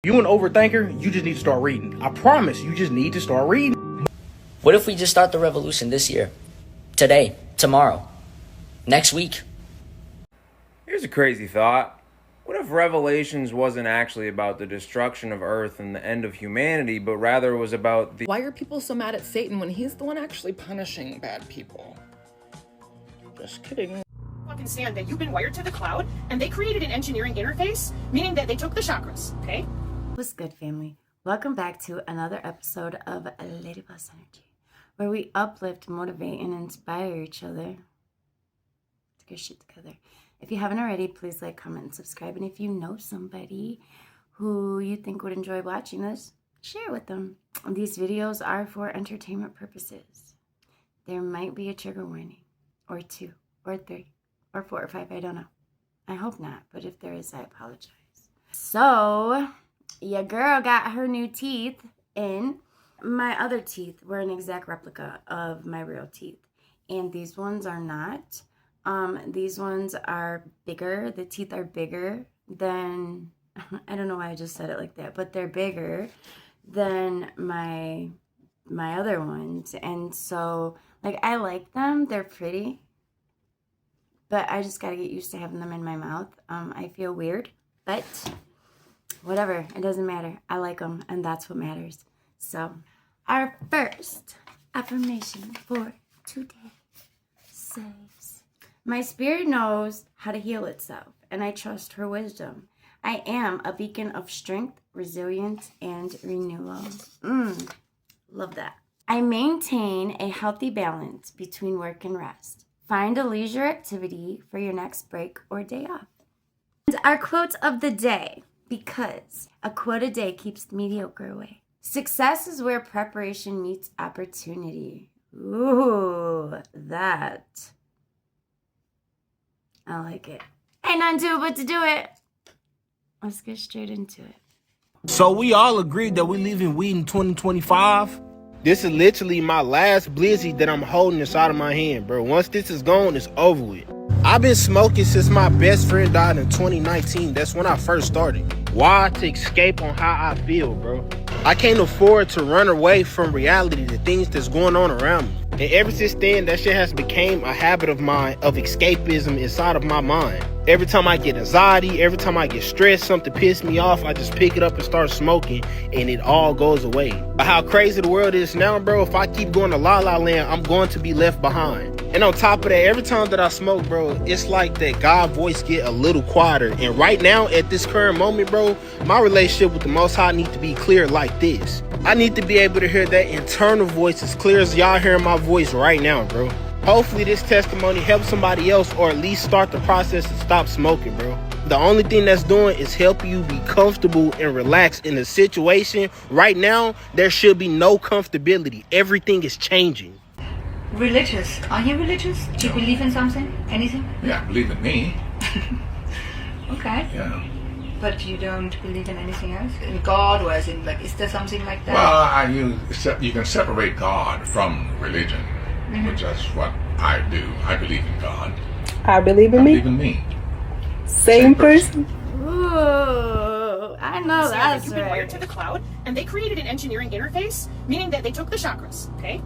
You an overthinker, you just need to start reading. I promise, you just need to start reading. What if we just start the revolution this year? Today, tomorrow, next week? Here's a crazy thought. What if Revelations wasn't actually about the destruction of Earth and the end of humanity, but rather was about the... Why are people so mad at Satan when he's the one actually punishing bad people? Just kidding. Understand that you've been wired to the cloud, and they created an engineering interface, meaning that they took the chakras, okay? What's good, family? Welcome back to another episode of Lady Boss Energy, where we uplift, motivate, and inspire each other to get shit together. If you haven't already, please like, comment, and subscribe. And if you know somebody who you think would enjoy watching this, share with them. These videos are for entertainment purposes. There might be a trigger warning, or 2, or 3, or 4, or 5, I don't know. I hope not, but if there is, I apologize. So, your girl got her new teeth in. My other teeth were an exact replica of my real teeth, and these ones are not. These ones are bigger. The teeth are bigger than, I don't know why I just said it like that, but they're bigger than my other ones. And so, like, I like them. They're pretty, but I just got to get used to having them in my mouth. I feel weird, but whatever. It doesn't matter. I like them, and that's what matters. So, our first affirmation for today says, my spirit knows how to heal itself, and I trust her wisdom. I am a beacon of strength, resilience, and renewal. Love that. I maintain a healthy balance between work and rest. Find a leisure activity for your next break or day off. And our quote of the day, because a quote a day keeps the mediocre away. Success is where preparation meets opportunity. Ooh, that. I like it. Ain't nothing to it but to do it. Let's get straight into it. So we all agreed that we leaving weed in 2025? This is literally my last blizzy that I'm holding inside of my hand, bro. Once this is gone, it's over with. I've been smoking since my best friend died in 2019. That's when I first started. Why? To escape on how I feel, bro. I can't afford to run away from reality, the things that's going on around me. And ever since then, that shit has become a habit of mine, of escapism inside of my mind. Every time I get anxiety, every time I get stressed, something pisses me off, I just pick it up and start smoking, and it all goes away. But how crazy the world is now, bro, if I keep going to La La Land, I'm going to be left behind. And on top of that, every time that I smoke, bro, it's like that God voice get a little quieter. And right now, at this current moment, bro, my relationship with the Most High needs to be clear like this. I need to be able to hear that internal voice as clear as y'all hearing my voice right now, bro. Hopefully this testimony helps somebody else, or at least start the process to stop smoking, bro. The only thing that's doing is helping you be comfortable and relaxed in the situation. Right now, there should be no comfortability. Everything is changing. Religious. Are you religious? Do you believe in something? Anything? Yeah, believe in me. Okay. Yeah. But you don't believe in anything else? In God, or as in, like, is there something like that? Well, you can separate God from religion, which is what I do. I believe in God. I believe in I me. believe in me. Same person. Ooh, I know that's You've been right. wired to the cloud, and they created an engineering interface, meaning that they took the chakras, okay?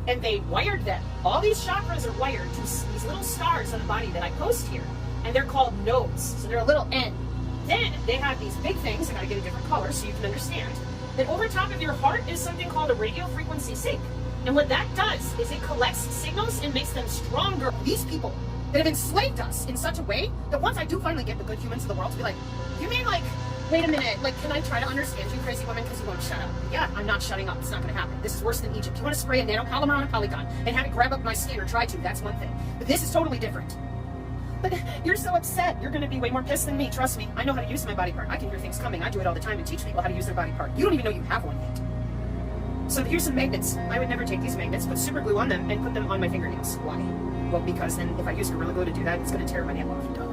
And they wired them. All these chakras are wired to these little stars on the body that I post here. And they're called nodes, so they're a little N. Then they have these big things, I gotta get a different color so you can understand, that over top of your heart is something called a radio frequency sync. And what that does is it collects signals and makes them stronger. These people that have enslaved us in such a way that once I do finally get the good humans of the world to be like, you mean like, wait a minute, like, can I try to understand you crazy woman because you won't shut up? Yeah, I'm not shutting up. It's not gonna happen. This is worse than Egypt. You wanna spray a nanopolymer on a polygon and have it grab up my skin or try to, that's one thing. But this is totally different. But you're so upset. You're going to be way more pissed than me. Trust me. I know how to use my body part. I can hear things coming. I do it all the time to teach people how to use their body part. You don't even know you have one yet. So here's some magnets. I would never take these magnets, put super glue on them, and put them on my fingernails. Why? Well, because then if I use Gorilla Glue to do that, it's going to tear my nail off. Duh.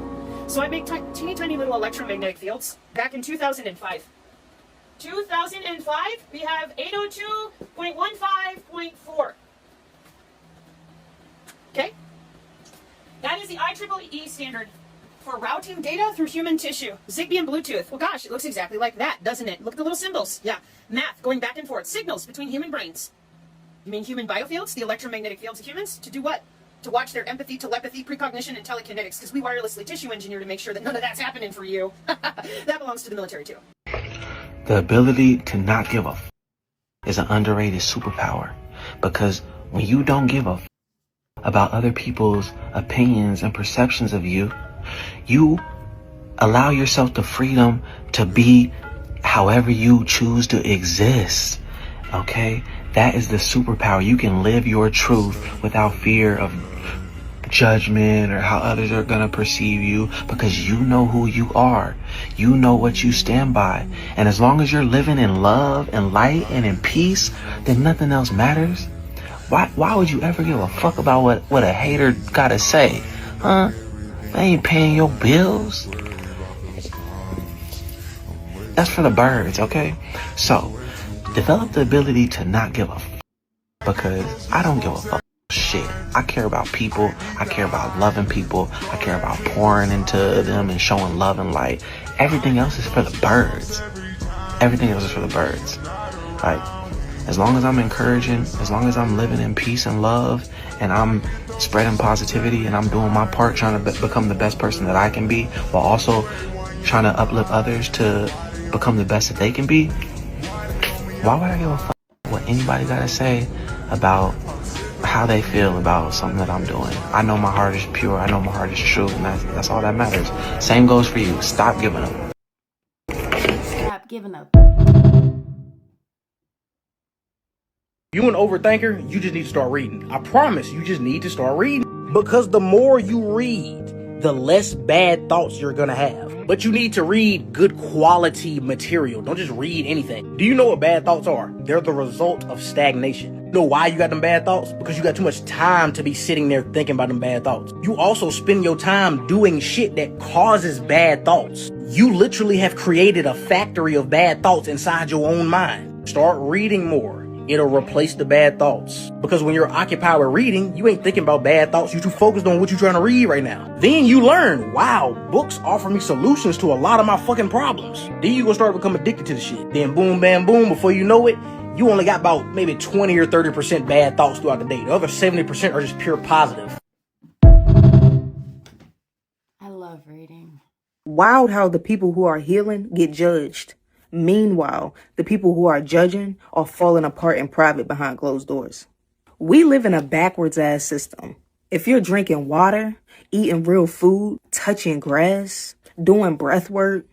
So I make teeny tiny little electromagnetic fields. Back in 2005. 2005, we have 802.15.4. Okay? That is the IEEE standard for routing data through human tissue. Zigbee and Bluetooth. Well, gosh, it looks exactly like that, doesn't it? Look at the little symbols. Yeah. Math, going back and forth. Signals between human brains. You mean human biofields? The electromagnetic fields of humans? To do what? To watch their empathy, telepathy, precognition, and telekinetics, because we wirelessly tissue engineer to make sure that none of that's happening for you. That belongs to the military, too. The ability to not give a f is an underrated superpower, because when you don't give a f about other people's opinions and perceptions of you, you allow yourself the freedom to be however you choose to exist. Okay? That is the superpower. You can live your truth without fear of judgment or how others are gonna perceive you, because you know who you are. You know what you stand by. And as long as you're living in love and light and in peace, then nothing else matters. Why would you ever give a fuck about what a hater gotta say? Huh? They ain't paying your bills. That's for the birds, okay? So, develop the ability to not give a fuck, because I don't give a fuck shit. I care about people. I care about loving people. I care about pouring into them and showing love and light. Everything else is for the birds. Everything else is for the birds. Like, as long as I'm encouraging, as long as I'm living in peace and love, and I'm spreading positivity, and I'm doing my part trying to become the best person that I can be, while also trying to uplift others to become the best that they can be, why would I give a fuck what anybody gotta say about how they feel about something that I'm doing? I know my heart is pure. I know my heart is true, and that's all that matters. Same goes for you. Stop giving up. Stop giving up. You an overthinker, you just need to start reading. I promise, you just need to start reading. Because the more you read, the less bad thoughts you're gonna have. But you need to read good quality material. Don't just read anything. Do you know what bad thoughts are? They're the result of stagnation. You know why you got them bad thoughts? Because you got too much time to be sitting there thinking about them bad thoughts. You also spend your time doing shit that causes bad thoughts. You literally have created a factory of bad thoughts inside your own mind. Start reading more. It'll replace the bad thoughts. Because when you're occupied with reading, you ain't thinking about bad thoughts. You're too focused on what you're trying to read right now. Then you learn, wow, books offer me solutions to a lot of my fucking problems. Then you gonna start to become addicted to the shit. Then boom, bam, boom, before you know it, you only got about maybe 20 or 30% bad thoughts throughout the day. The other 70% are just pure positive. I love reading. Wild how the people who are healing get judged. Meanwhile, the people who are judging are falling apart in private behind closed doors. We live in a backwards ass system. If you're drinking water, eating real food, touching grass, doing breath work,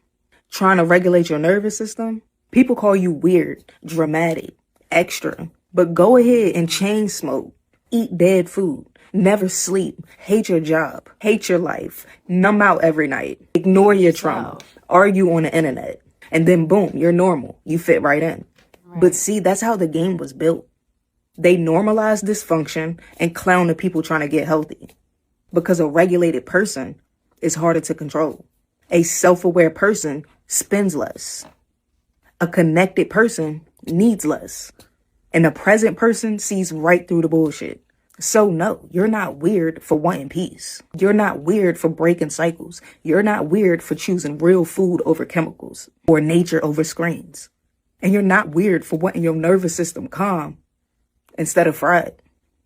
trying to regulate your nervous system, people call you weird, dramatic, extra. But go ahead and chain smoke, eat dead food, never sleep, hate your job, hate your life, numb out every night, ignore your trauma, argue on the internet. And then boom, you're normal. You fit right in. Right. But see, that's how the game was built. They normalize dysfunction and clown the people trying to get healthy. Because a regulated person is harder to control. A self-aware person spends less. A connected person needs less. And a present person sees right through the bullshit. So no, you're not weird for wanting peace. You're not weird for breaking cycles. You're not weird for choosing real food over chemicals or nature over screens. And you're not weird for wanting your nervous system calm instead of fried.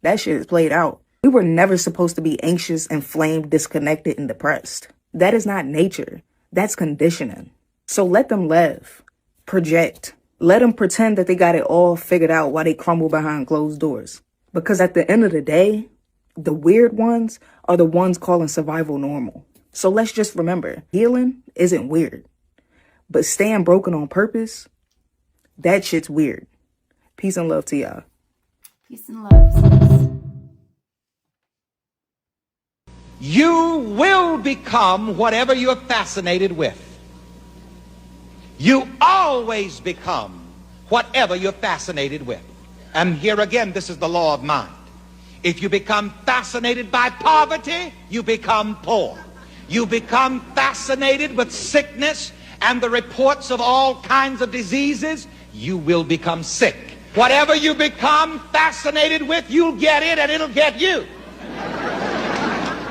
That shit is played out. We were never supposed to be anxious, inflamed, disconnected, and depressed. That is not nature. That's conditioning. So let them live. Project. Let them pretend that they got it all figured out while they crumble behind closed doors. Because at the end of the day, the weird ones are the ones calling survival normal. So let's just remember, healing isn't weird. But staying broken on purpose, that shit's weird. Peace and love to y'all. Peace and love, sis. You will become whatever you're fascinated with. You always become whatever you're fascinated with. And here again, this is the law of mind. If you become fascinated by poverty, you become poor. You become fascinated with sickness and the reports of all kinds of diseases, you will become sick. Whatever you become fascinated with, you'll get it and it'll get you.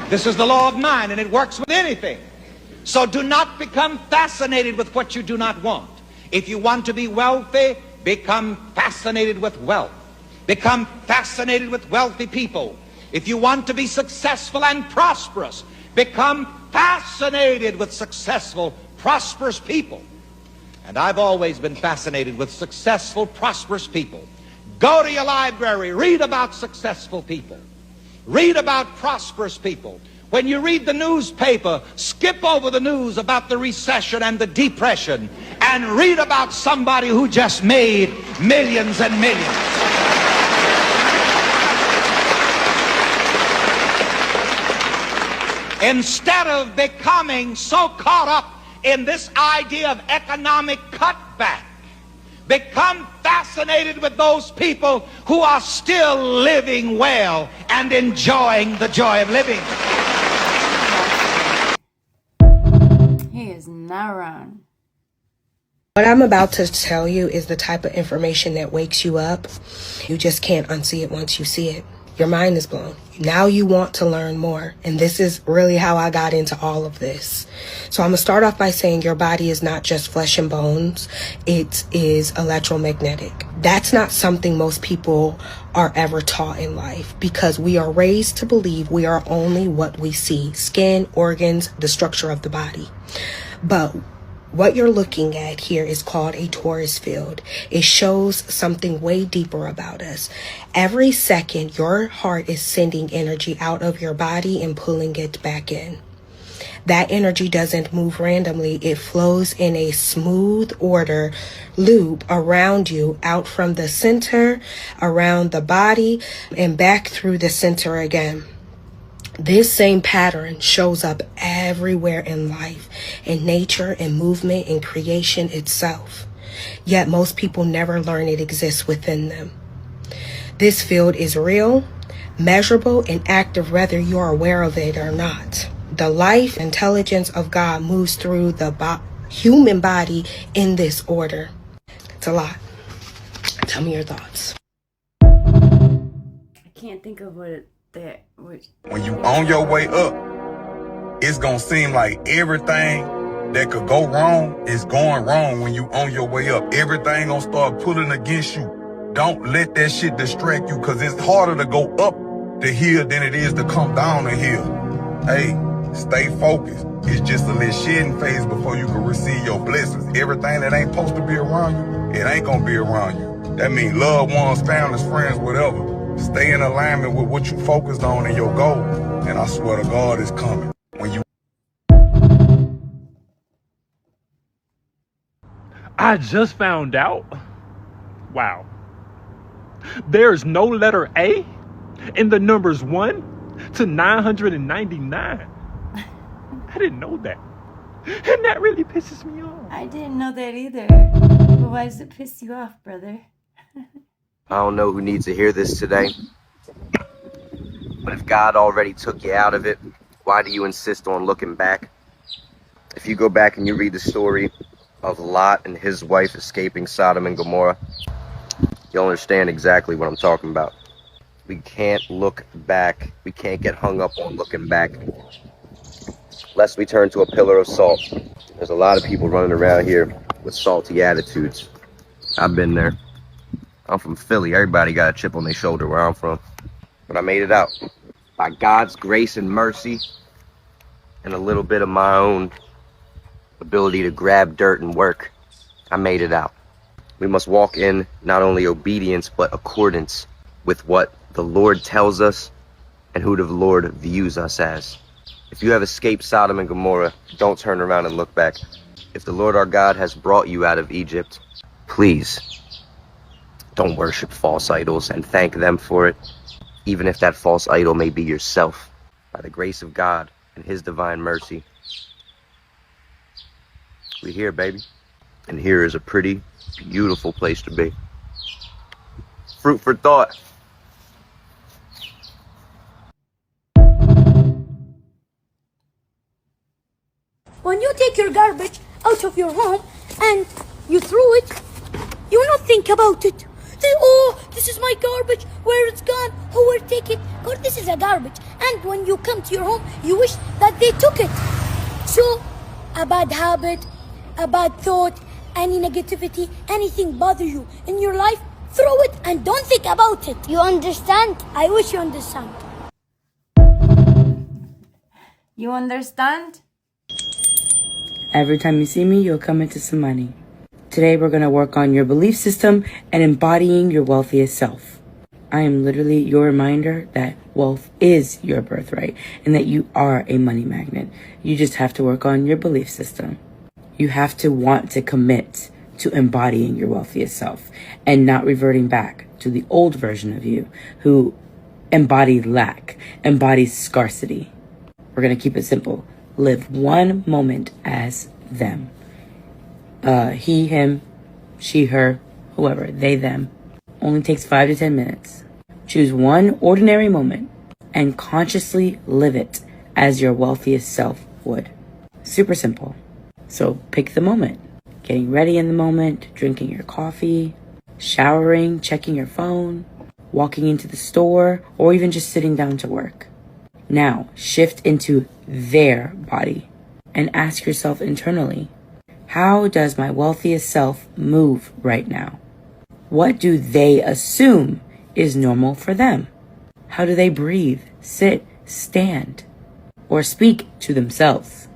This is the law of mind, and it works with anything. So do not become fascinated with what you do not want. If you want to be wealthy, become fascinated with wealth. Become fascinated with wealthy people. If you want to be successful and prosperous, become fascinated with successful, prosperous people. And I've always been fascinated with successful, prosperous people. Go to your library, read about successful people. Read about prosperous people. When you read the newspaper, skip over the news about the recession and the depression and read about somebody who just made millions and millions. Instead of becoming so caught up in this idea of economic cutback, become fascinated with those people who are still living well and enjoying the joy of living. He is not wrong. What I'm about to tell you is the type of information that wakes you up. You just can't unsee it once you see it. Your mind is blown. Now you want to learn more. And this is really how I got into all of this. So I'm going to start off by saying your body is not just flesh and bones. It is electromagnetic. That's not something most people are ever taught in life because we are raised to believe we are only what we see. Skin, organs, the structure of the body. But what you're looking at here is called a torus field. It shows something way deeper about us. Every second, your heart is sending energy out of your body and pulling it back in. That energy doesn't move randomly. It flows in a smooth order loop around you, out from the center, around the body, and back through the center again. This same pattern shows up everywhere in life, in nature, in movement, in creation itself. Yet most people never learn it exists within them. This field is real, measurable, and active whether you are aware of it or not. The life intelligence of God moves through the human body in this order. It's a lot. Tell me your thoughts. I can't think of what that was. When you on your way up, it's gonna seem like everything that could go wrong is going wrong when you on your way up. Everything gonna start pulling against you. Don't let that shit distract you, because it's harder to go up the hill than it is to come down the hill. Hey, stay focused. It's just a little shedding phase before you can receive your blessings. Everything that ain't supposed to be around you, it ain't gonna be around you. That means loved ones, families, friends, whatever. Stay in alignment with what you focused on and your goal. And I swear to God, it's coming. When you I just found out. Wow. There's no letter A in the numbers 1 to 999. I didn't know that. And that really pisses me off. I didn't know that either. But why does it piss you off, brother? I don't know who needs to hear this today, but if God already took you out of it, why do you insist on looking back? If you go back and you read the story of Lot and his wife escaping Sodom and Gomorrah, you'll understand exactly what I'm talking about. We can't look back. We can't get hung up on looking back, lest we turn to a pillar of salt. There's a lot of people running around here with salty attitudes. I've been there. I'm from Philly. Everybody got a chip on their shoulder where I'm from. But I made it out. By God's grace and mercy, and a little bit of my own ability to grab dirt and work, I made it out. We must walk in not only obedience, but accordance with what the Lord tells us and who the Lord views us as. If you have escaped Sodom and Gomorrah, don't turn around and look back. If the Lord our God has brought you out of Egypt, please don't worship false idols and thank them for it, even if that false idol may be yourself. By the grace of God and his divine mercy, we're here, baby. And here is a pretty, beautiful place to be. Fruit for thought. When you take your garbage out of your home and you throw it, you will not think about it. Oh, this is my garbage. Where it's gone? Who will take it? God, this is a garbage. And when you come to your home, you wish that they took it. So a bad habit, a bad thought, any negativity, anything bother you in your life, throw it and don't think about it. You understand? I wish you understand. You understand? Every time you see me, you'll come into some money. Today, we're going to work on your belief system and embodying your wealthiest self. I am literally your reminder that wealth is your birthright and that you are a money magnet. You just have to work on your belief system. You have to want to commit to embodying your wealthiest self and not reverting back to the old version of you who embodied lack, embodies scarcity. We're going to keep it simple. Live one moment as them. He, him, she, her, whoever, they, them. Only takes 5 to 10 minutes. Choose one ordinary moment and consciously live it as your wealthiest self would. Super simple. So pick the moment. Getting ready in the moment, drinking your coffee, showering, checking your phone, walking into the store, or even just sitting down to work. Now, shift into their body and ask yourself internally, how does my wealthiest self move right now? What do they assume is normal for them? How do they breathe, sit, stand, or speak to themselves?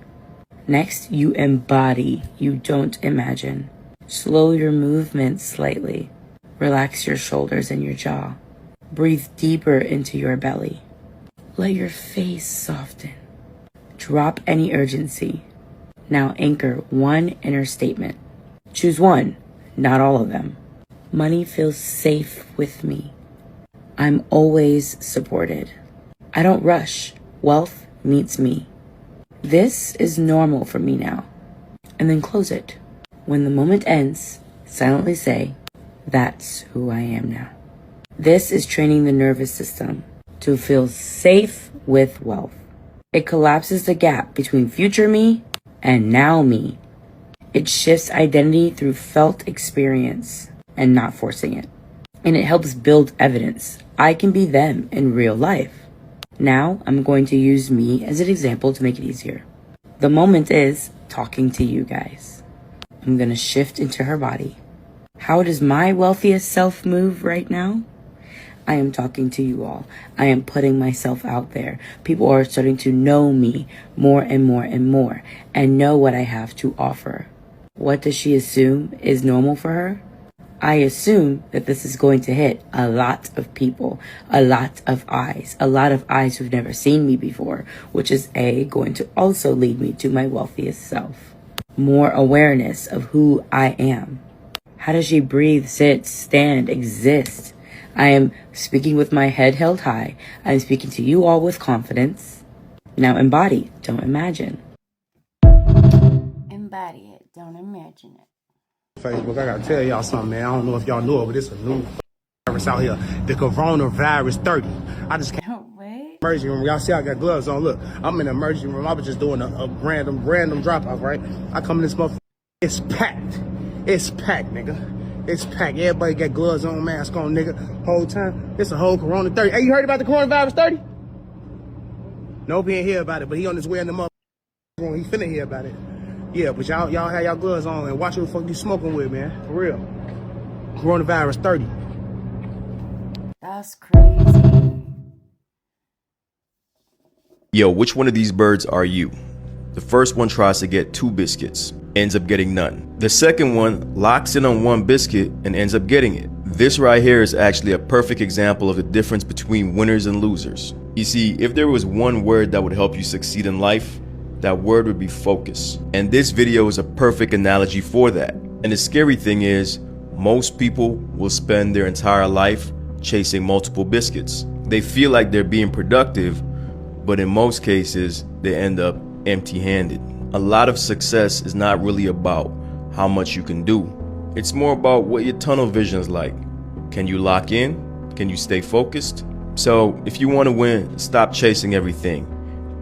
Next, you embody, you don't imagine. Slow your movements slightly. Relax your shoulders and your jaw. Breathe deeper into your belly. Let your face soften. Drop any urgency. Now anchor one inner statement. Choose one, not all of them. Money feels safe with me. I'm always supported. I don't rush. Wealth meets me. This is normal for me now. And then close it. When the moment ends, silently say, that's who I am now. This is training the nervous system to feel safe with wealth. It collapses the gap between future me and now me. It shifts identity through felt experience and not forcing it. And it helps build evidence. I can be them in real life. Now I'm going to use me as an example to make it easier. The moment is talking to you guys. I'm going to shift into her body. How does my wealthiest self move right now? I am talking to you all. I am putting myself out there. People are starting to know me more and more and more and know what I have to offer. What does she assume is normal for her? I assume that this is going to hit a lot of people, a lot of eyes who've never seen me before, which is going to also lead me to my wealthiest self. More awareness of who I am. How does she breathe, sit, stand, exist? I am speaking with my head held high. I am speaking to you all with confidence. Now embody, don't imagine. Embody it, don't imagine it. Facebook, I gotta tell y'all something, man. I don't know if y'all know it, but it's a new virus out here. The coronavirus 30. I just came emergency room. Y'all see I got gloves on. Look, I'm in the emergency room. I was just doing a random drop off, right? I come in this motherfucker. It's packed. It's packed, nigga. It's packed. Everybody got gloves on, mask on, nigga. Whole time. It's a whole corona 30. Hey, you heard about the coronavirus 30? Nope, he ain't hear about it, but he on his way in the motherfucker room. He finna hear about it. Yeah, but y'all have y'all gloves on and watch who the fuck you smoking with, man. For real. Coronavirus 30. That's crazy. Yo, which one of these birds are you? The first one tries to get 2 biscuits, ends up getting none. The second one locks in on 1 biscuit and ends up getting it. This right here is actually a perfect example of the difference between winners and losers. You see, if there was one word that would help you succeed in life, that word would be focus. And this video is a perfect analogy for that. And the scary thing is, most people will spend their entire life chasing multiple biscuits. They feel like they're being productive, but in most cases, they end up empty-handed. A lot of success is not really about how much you can do. It's more about what your tunnel vision is like. Can you lock in? Can you stay focused? So if you want to win, stop chasing everything.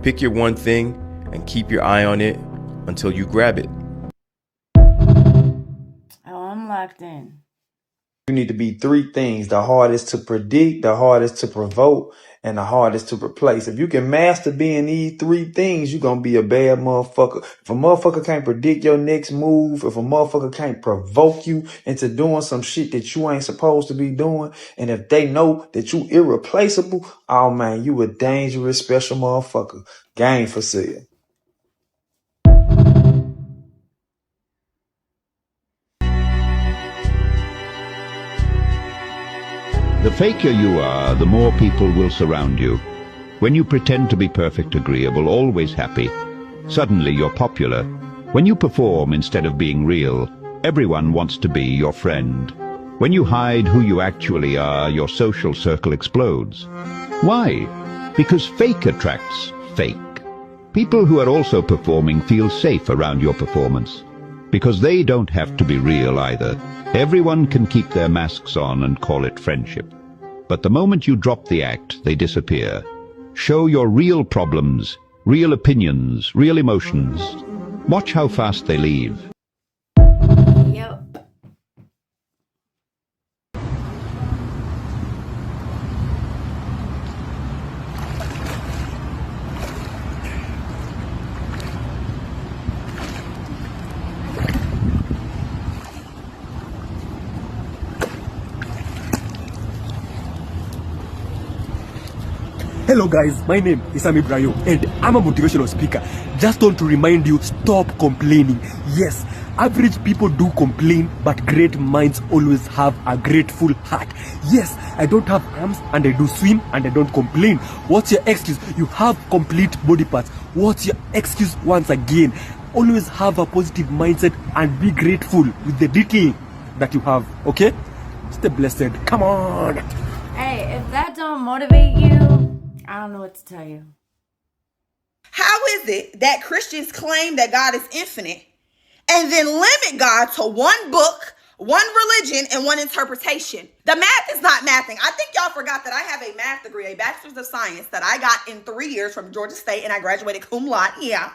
Pick your one thing and keep your eye on it until you grab it. Oh, I'm locked in. You need to be three things: the hardest to predict, the hardest to provoke, and the hardest to replace. If you can master being these three things, you're going to be a bad motherfucker. If a motherfucker can't predict your next move, if a motherfucker can't provoke you into doing some shit that you ain't supposed to be doing, and if they know that you irreplaceable, oh man, you a dangerous special motherfucker. Game for sale. The faker you are, the more people will surround you. When you pretend to be perfect, agreeable, always happy, suddenly you're popular. When you perform instead of being real, everyone wants to be your friend. When you hide who you actually are, your social circle explodes. Why? Because fake attracts fake. People who are also performing feel safe around your performance, because they don't have to be real either. Everyone can keep their masks on and call it friendship. But the moment you drop the act, they disappear. Show your real problems, real opinions, real emotions. Watch how fast they leave. Yep. Hello guys, my name is Ami Brayo and I'm a motivational speaker. Just want to remind you, stop complaining. Yes, average people do complain, but great minds always have a grateful heart. Yes, I don't have arms and I do swim and I don't complain. What's your excuse? You have complete body parts. What's your excuse once again? Always have a positive mindset and be grateful with the little that you have, okay? Stay blessed. Come on. Hey, if that don't motivate you, I don't know what to tell you. How is it that Christians claim that God is infinite and then limit God to one book, one religion, and one interpretation? The math is not mathing. I think y'all forgot that I have a math degree, a bachelor's of science that I got in 3 years from Georgia State, and I graduated cum laude. Yeah.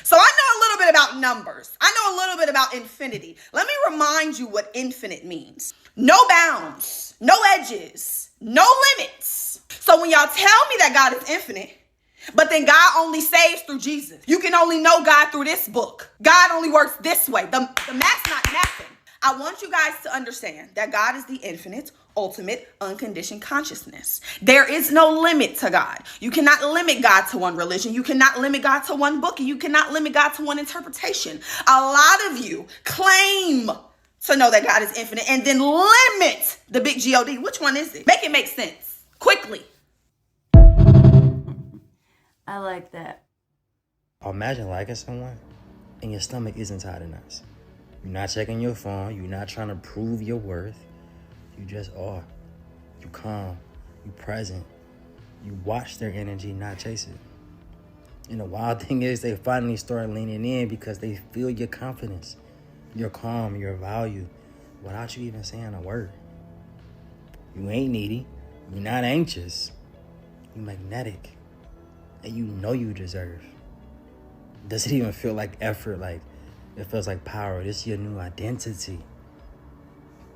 So I know a little bit about numbers. I know a little bit about infinity. Let me remind you what infinite means. No bounds, no edges, no limits. So when y'all tell me that God is infinite, but then God only saves through Jesus, you can only know God through this book. God only works this way. The math's not mathing. I want you guys to understand that God is the infinite, ultimate, unconditioned consciousness. There is no limit to God. You cannot limit God to one religion. You cannot limit God to one book. And you cannot limit God to one interpretation. A lot of you claim to know that God is infinite and then limit the big God. Which one is it? Make it make sense. Quickly. I like that. Imagine liking someone and your stomach isn't tied in knots. You're not checking your phone. You're not trying to prove your worth. You just are. You calm. You present. You watch their energy, not chase it. And the wild thing is they finally start leaning in because they feel your confidence, your calm, your value, without you even saying a word. You ain't needy. You're not anxious. You're magnetic. And you know you deserve. Does it even feel like effort? Like it feels like power. This is your new identity.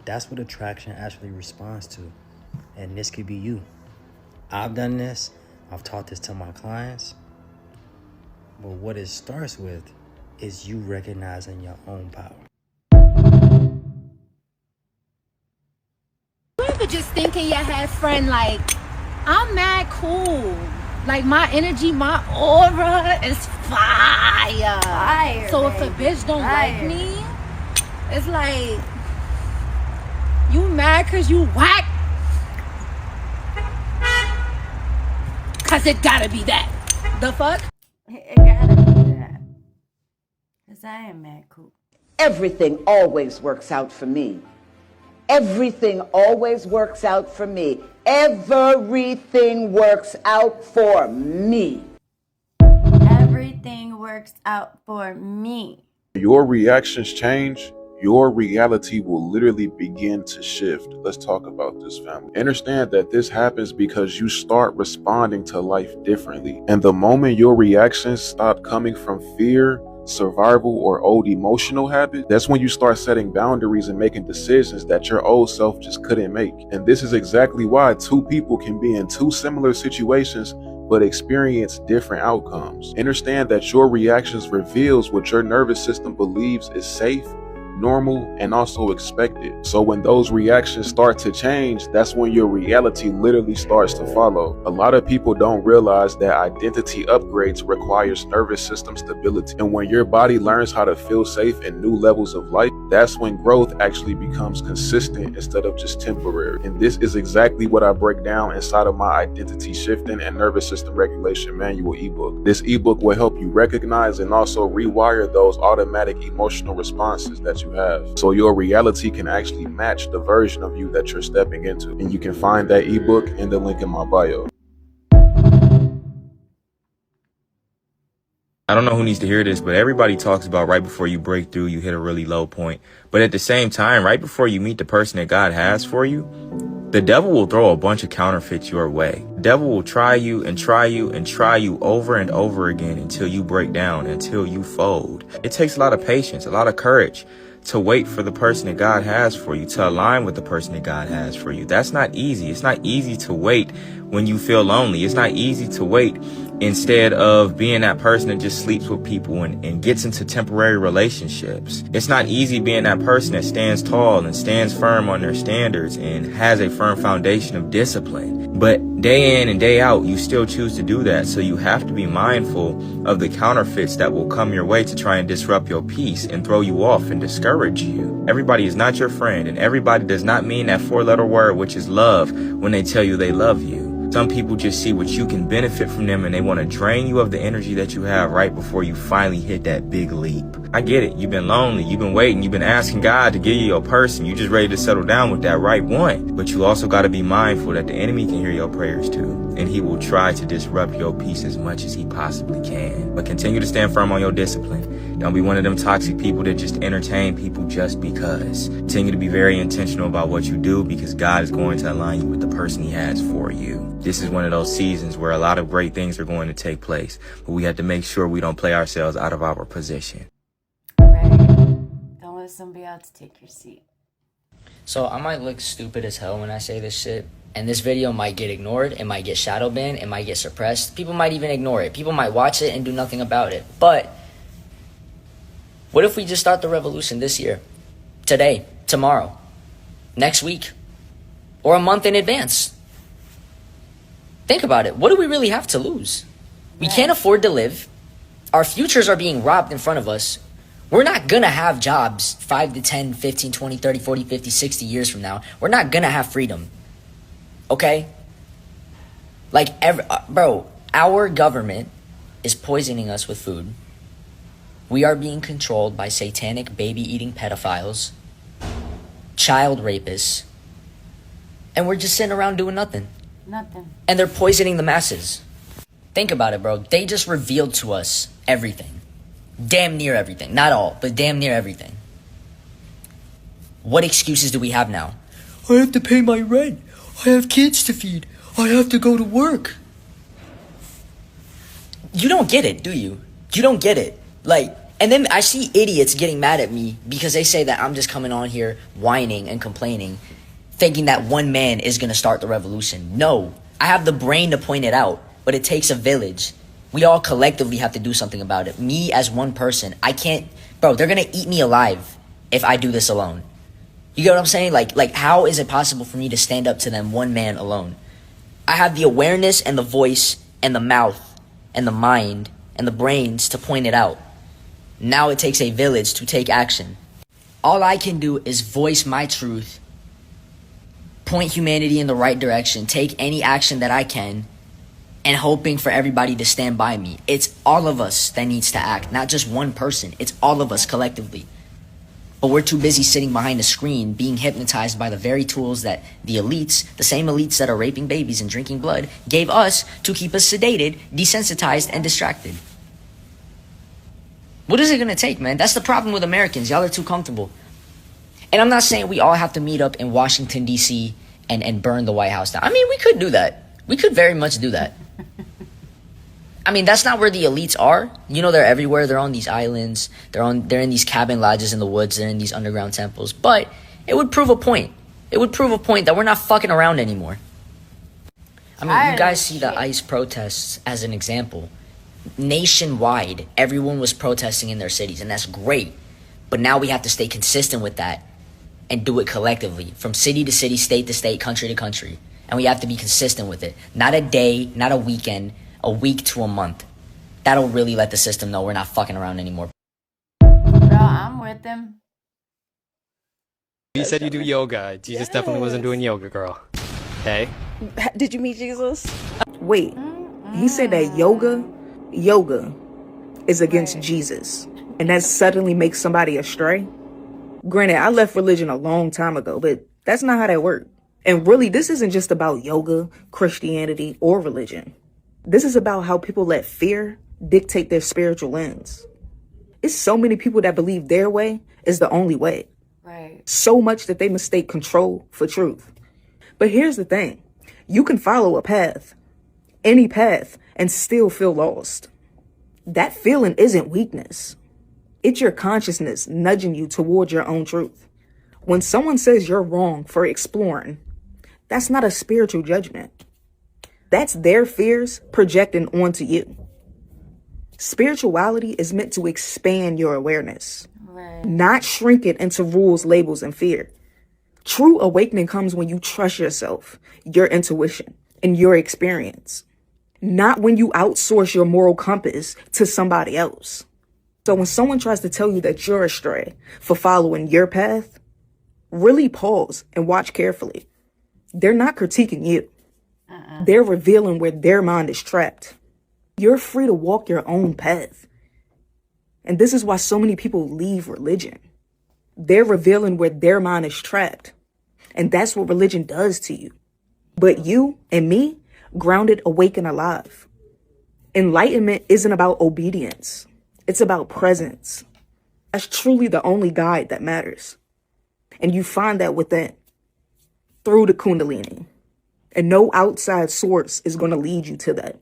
That's what attraction actually responds to. And this could be you. I've done this. I've taught this to my clients. But what it starts with is you recognizing your own power. You ever just think in your head, friend, like, I'm mad cool. Like, my energy, my aura is fire. So baby. if a bitch don't Fire. like me, it's like, you mad because you whack? Because it gotta be that. The fuck? It gotta be that. Because I am mad cool. Everything always works out for me. Everything always works out for me. Everything works out for me. Everything works out for me. Your reactions change, your reality will literally begin to shift. Let's talk about this, family. Understand that this happens because you start responding to life differently. And the moment your reactions stop coming from fear, survival or old emotional habits, that's when you start setting boundaries and making decisions that your old self just couldn't make. And this is exactly why two people can be in two similar situations but experience different outcomes. Understand that your reactions reveals what your nervous system believes is safe, normal, and also expected. So when those reactions start to change, that's when your reality literally starts to follow. A lot of people don't realize that identity upgrades requires nervous system stability. And when your body learns how to feel safe in new levels of life, that's when growth actually becomes consistent instead of just temporary. And this is exactly what I break down inside of my Identity Shifting and Nervous System Regulation Manual ebook. This ebook will help you recognize and also rewire those automatic emotional responses that you have, so your reality can actually match the version of you that you're stepping into. And you can find that ebook in the link in my bio. I don't know who needs to hear this, but everybody talks about right before you break through, you hit a really low point. But at the same time, right before you meet the person that God has for you, the devil will throw a bunch of counterfeits your way. The devil will try you and try you and try you over and over again until you break down, until you fold. It takes a lot of patience, a lot of courage to wait for the person that God has for you, to align with the person that God has for you. That's not easy. It's not easy to wait when you feel lonely. It's not easy to wait instead of being that person that just sleeps with people and gets into temporary relationships. It's not easy being that person that stands tall and stands firm on their standards and has a firm foundation of discipline. But day in and day out, you still choose to do that. So you have to be mindful of the counterfeits that will come your way to try and disrupt your peace and throw you off and discourage you. Everybody is not your friend, and everybody does not mean that 4-letter word, which is love, when they tell you they love you. Some people just see what you can benefit from them and they want to drain you of the energy that you have right before you finally hit that big leap. I get it. You've been lonely. You've been waiting. You've been asking God to give you your person. You're just ready to settle down with that right one. But you also got to be mindful that the enemy can hear your prayers too. And he will try to disrupt your peace as much as he possibly can. But continue to stand firm on your discipline. Don't be one of them toxic people that just entertain people just because. Continue to be very intentional about what you do, because God is going to align you with the person he has for you. This is one of those seasons where a lot of great things are going to take place, but we have to make sure we don't play ourselves out of our position. Don't let somebody else take your seat. So I might look stupid as hell when I say this shit, and this video might get ignored, it might get shadow banned, it might get suppressed. People might even ignore it. People might watch it and do nothing about it. But what if we just start the revolution this year? Today, tomorrow, next week, or a month in advance? Think about it. What do we really have to lose? We can't afford to live. Our futures are being robbed in front of us. We're not going to have jobs 5 to 10, 15, 20, 30, 40, 50, 60 years from now. We're not going to have freedom. Okay? Like, bro, our government is poisoning us with food. We are being controlled by satanic baby-eating pedophiles, child rapists, and we're just sitting around doing nothing. Nothing. And they're poisoning the masses. Think about it, bro. They just revealed to us everything. Damn near everything. Not all, but damn near everything. What excuses do we have now? I have to pay my rent. I have kids to feed. I have to go to work. You don't get it, do you? You don't get it. Like, and then I see idiots getting mad at me because they say that I'm just coming on here whining and complaining, thinking that one man is going to start the revolution. No, I have the brain to point it out, but it takes a village. We all collectively have to do something about it. Me as one person, I can't, bro, they're going to eat me alive if I do this alone. You get what I'm saying? Like, how is it possible for me to stand up to them, one man alone? I have the awareness and the voice and the mouth and the mind and the brains to point it out. Now it takes a village to take action. All I can do is voice my truth, point humanity in the right direction, take any action that I can, and hoping for everybody to stand by me. It's all of us that needs to act, not just one person. It's all of us collectively. But we're too busy sitting behind a screen being hypnotized by the very tools that the elites, the same elites that are raping babies and drinking blood, gave us to keep us sedated, desensitized, and distracted. What is it going to take, man? That's the problem with Americans. Y'all are too comfortable. And I'm not saying we all have to meet up in Washington, D.C. and burn the White House down. I mean, we could do that. We could very much do that. I mean, that's not where the elites are. You know, they're everywhere. They're on these islands. They're in these cabin lodges in the woods. They're in these underground temples. But it would prove a point. It would prove a point that we're not fucking around anymore. I mean, you guys see the ICE protests as an example. Nationwide, everyone was protesting in their cities, and that's great. But now we have to stay consistent with that and do it collectively, from city to city, state to state, country to country. And we have to be consistent with it. Not a day, not a weekend, a week to a month. That'll really let the system know we're not fucking around anymore. Bro, I'm with them. You said you do yoga. Jesus definitely wasn't doing yoga, girl. Hey? Did you meet Jesus? Wait, he said that yoga is against Jesus, and that suddenly makes somebody astray? Granted, I left religion a long time ago, but that's not how that worked. And really, this isn't just about yoga, Christianity, or religion. This is about how people let fear dictate their spiritual lens. It's so many people that believe their way is the only way. Right. So much that they mistake control for truth. But here's the thing. You can follow a path, any path, and still feel lost. That feeling isn't weakness. It's your consciousness nudging you toward your own truth. When someone says you're wrong for exploring, that's not a spiritual judgment. That's their fears projecting onto you. Spirituality is meant to expand your awareness, not shrink it into rules, labels, and fear. True awakening comes when you trust yourself, your intuition, and your experience, not when you outsource your moral compass to somebody else. So when someone tries to tell you that you're astray for following your path, really pause and watch carefully. They're not critiquing you. They're revealing where their mind is trapped. You're free to walk your own path. And this is why so many people leave religion. They're revealing where their mind is trapped. And that's what religion does to you. But you and me, grounded, awake, and alive. Enlightenment isn't about obedience. It's about presence. That's truly the only guide that matters. And you find that within, through the Kundalini. And no outside source is going to lead you to that.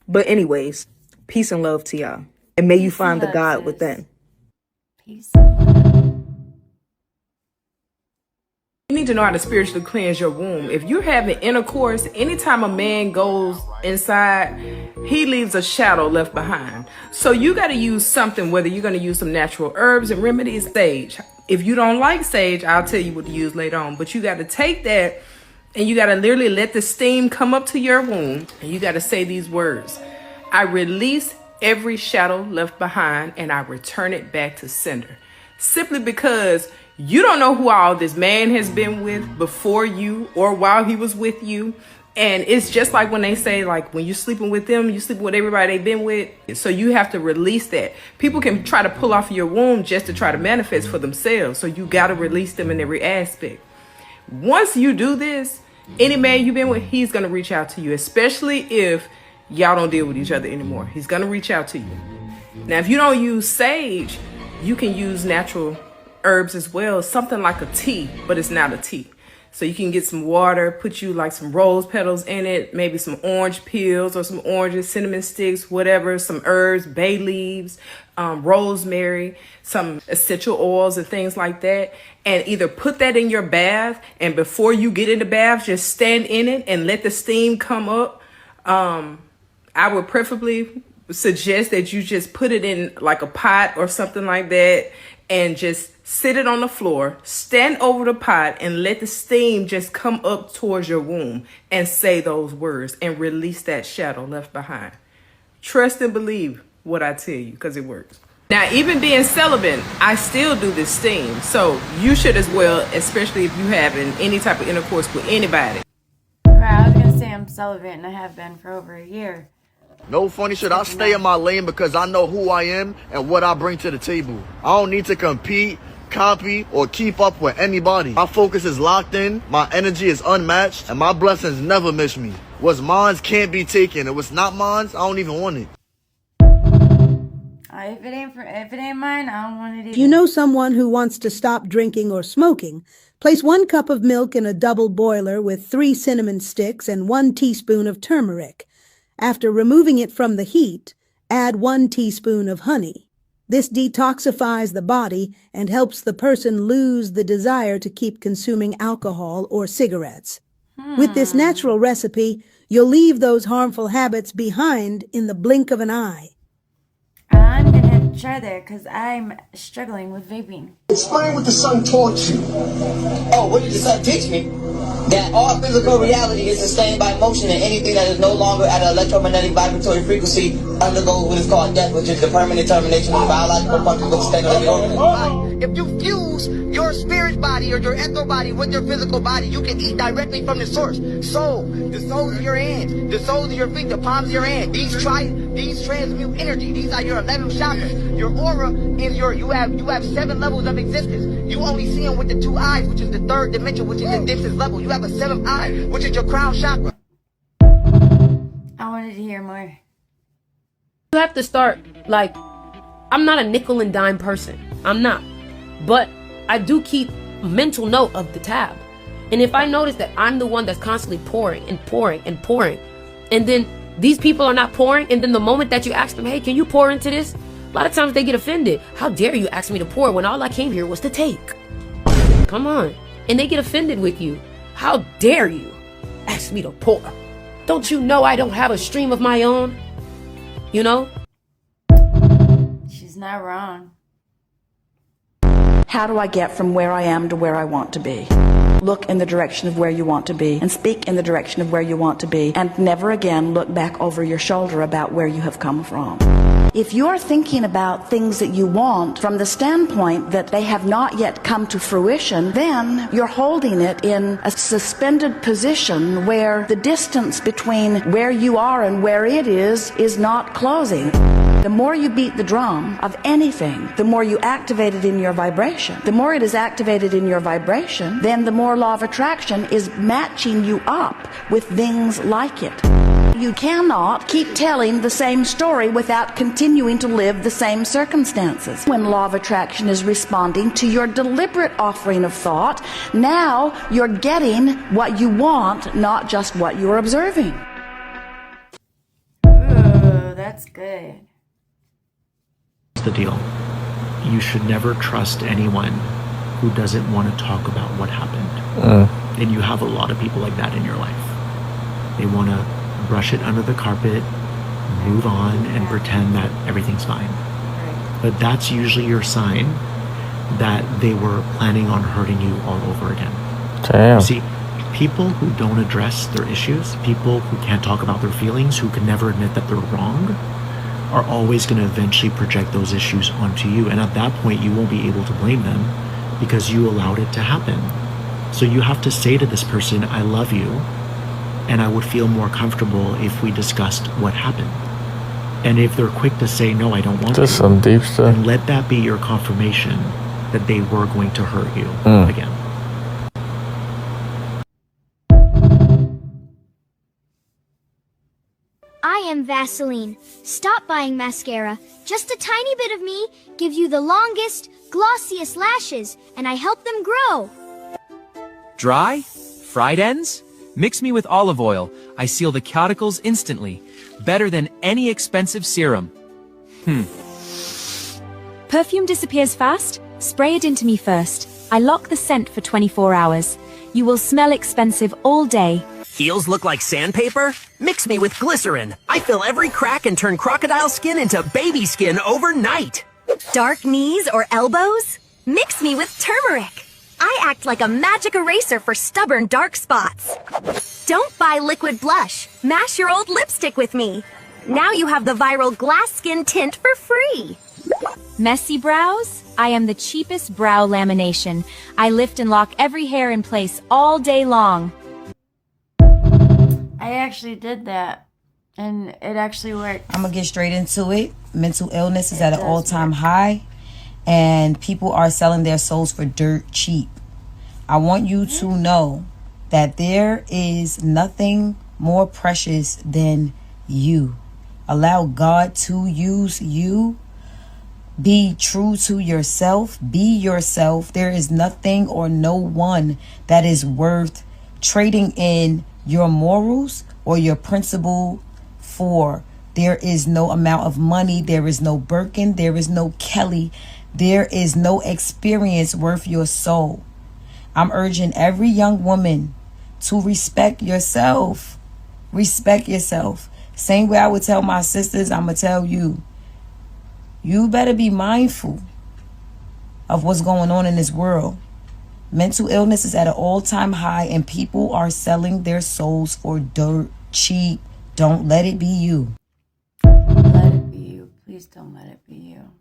But anyways, peace and love to y'all. And may you find the God within. Peace. You need to know how to spiritually cleanse your womb. If you're having intercourse, anytime a man goes inside, he leaves a shadow left behind. So you got to use something, whether you're going to use some natural herbs and remedies, sage. If you don't like sage, I'll tell you what to use later on. But you got to take that and you got to literally let the steam come up to your womb. And you got to say these words. I release every shadow left behind and I return it back to sender. Simply because you don't know who all this man has been with before you or while he was with you. And it's just like when they say, like, when you're sleeping with them, you sleep with everybody they've been with. So you have to release that. People can try to pull off your womb just to try to manifest for themselves. So you got to release them in every aspect. Once you do this, any man you've been with, he's going to reach out to you, especially if y'all don't deal with each other anymore. He's going to reach out to you. Now, if you don't use sage, you can use natural herbs as well, something like a tea, but it's not a tea. So you can get some water, put you like some rose petals in it, maybe some orange peels or some oranges, cinnamon sticks, whatever, some herbs, bay leaves, rosemary, some essential oils and things like that. And either put that in your bath, and before you get in the bath, just stand in it and let the steam come up. I would preferably suggest that you just put it in like a pot or something like that and just sit it on the floor, stand over the pot and let the steam just come up towards your womb and say those words and release that shadow left behind. Trust and believe what I tell you because it works. Now, even being celibate, I still do this steam. So you should as well, especially if you having any type of intercourse with anybody. Right, I was going to say I'm celibate and I have been for over a year. No funny shit. I stay in my lane because I know who I am and what I bring to the table. I don't need to compete, copy, or keep up with anybody. My focus is locked in, my energy is unmatched, and my blessings never miss me. What's mine can't be taken, and what's not mine, I don't even want it. If it ain't mine, I don't want it either. If you know someone who wants to stop drinking or smoking, place 1 cup of milk in a double boiler with 3 cinnamon sticks and 1 teaspoon of turmeric. After removing it from the heat, add 1 teaspoon of honey. This detoxifies the body and helps the person lose the desire to keep consuming alcohol or cigarettes. With this natural recipe, you'll leave those harmful habits behind in the blink of an eye. I'm gonna try that because I'm struggling with vaping. Explain what the sun taught you. Oh, what did the sun teach me? That all physical reality is sustained by motion, and anything that is no longer at an electromagnetic vibratory frequency undergoes what is called death, which is the permanent termination of the biological function of the state of the organism. If you fuse your spirit body or your ether body with your physical body, you can eat directly from the source. So, the soles of your hands, the soles of your feet, the palms of your hand, these transmute energy. These are your 11 chakras. Your aura is you have 7 levels of existence. You only see them with the 2 eyes, which is the 3rd dimension, which is the densest level. You have a 7th eye, which is your crown chakra. I wanted to hear more. You have to start, like, I'm not a nickel and dime person. I'm not. But I do keep mental note of the tab. And if I notice that I'm the one that's constantly pouring and pouring and pouring, and then these people are not pouring, and then the moment that you ask them, hey, can you pour into this? A lot of times they get offended. How dare you ask me to pour when all I came here was to take? Come on. And they get offended with you. How dare you ask me to pour? Don't you know I don't have a stream of my own? You know? She's not wrong. How do I get from where I am to where I want to be? Look in the direction of where you want to be and speak in the direction of where you want to be, and never again look back over your shoulder about where you have come from. If you're thinking about things that you want from the standpoint that they have not yet come to fruition, then you're holding it in a suspended position where the distance between where you are and where it is not closing. The more you beat the drum of anything, the more you activate it in your vibration. The more it is activated in your vibration, then the more law of attraction is matching you up with things like it. You cannot keep telling the same story without continuing to live the same circumstances. When law of attraction is responding to your deliberate offering of thought, now you're getting what you want, not just what you're observing. Ooh, that's good. The deal. You should never trust anyone who doesn't want to talk about what happened. And you have a lot of people like that in your life. They want to brush it under the carpet, move on, and pretend that everything's fine. But that's usually your sign that they were planning on hurting you all over again. Damn. You see, people who don't address their issues, people who can't talk about their feelings, who can never admit that they're wrong, are always going to eventually project those issues onto you. And at that point, you won't be able to blame them because you allowed it to happen. So you have to say to this person, I love you, and I would feel more comfortable if we discussed what happened. And if they're quick to say, no, I don't want to, That's some deep stuff. then let that be your confirmation that they were going to hurt you again. I am Vaseline. Stop buying mascara. Just a tiny bit of me gives you the longest, glossiest lashes, and I help them grow. Dry? Fried ends? Mix me with olive oil. I seal the cuticles instantly. Better than any expensive serum. Perfume disappears fast? Spray it into me first. I lock the scent for 24 hours. You will smell expensive all day. Heels look like sandpaper? Mix me with glycerin. I fill every crack and turn crocodile skin into baby skin overnight. Dark knees or elbows? Mix me with turmeric. I act like a magic eraser for stubborn dark spots. Don't buy liquid blush. Mash your old lipstick with me. Now you have the viral glass skin tint for free. Messy brows? I am the cheapest brow lamination. I lift and lock every hair in place all day long. I actually did that, and it actually worked. I'm gonna get straight into it. Mental illness is at an all-time high, and people are selling their souls for dirt cheap. I want you to know that there is nothing more precious than you. Allow God to use you. Be true to yourself. Be yourself. There is nothing or no one that is worth trading in your morals or your principle Therefore, there is no amount of money, there is no Birkin, there is no Kelly, there is no experience worth your soul. I'm urging every young woman to respect yourself. Respect yourself. Same way I would tell my sisters, I'm going to tell you. You better be mindful of what's going on in this world. Mental illness is at an all-time high and people are selling their souls for dirt cheap. Don't let it be you. Let it be you. Please don't let it be you.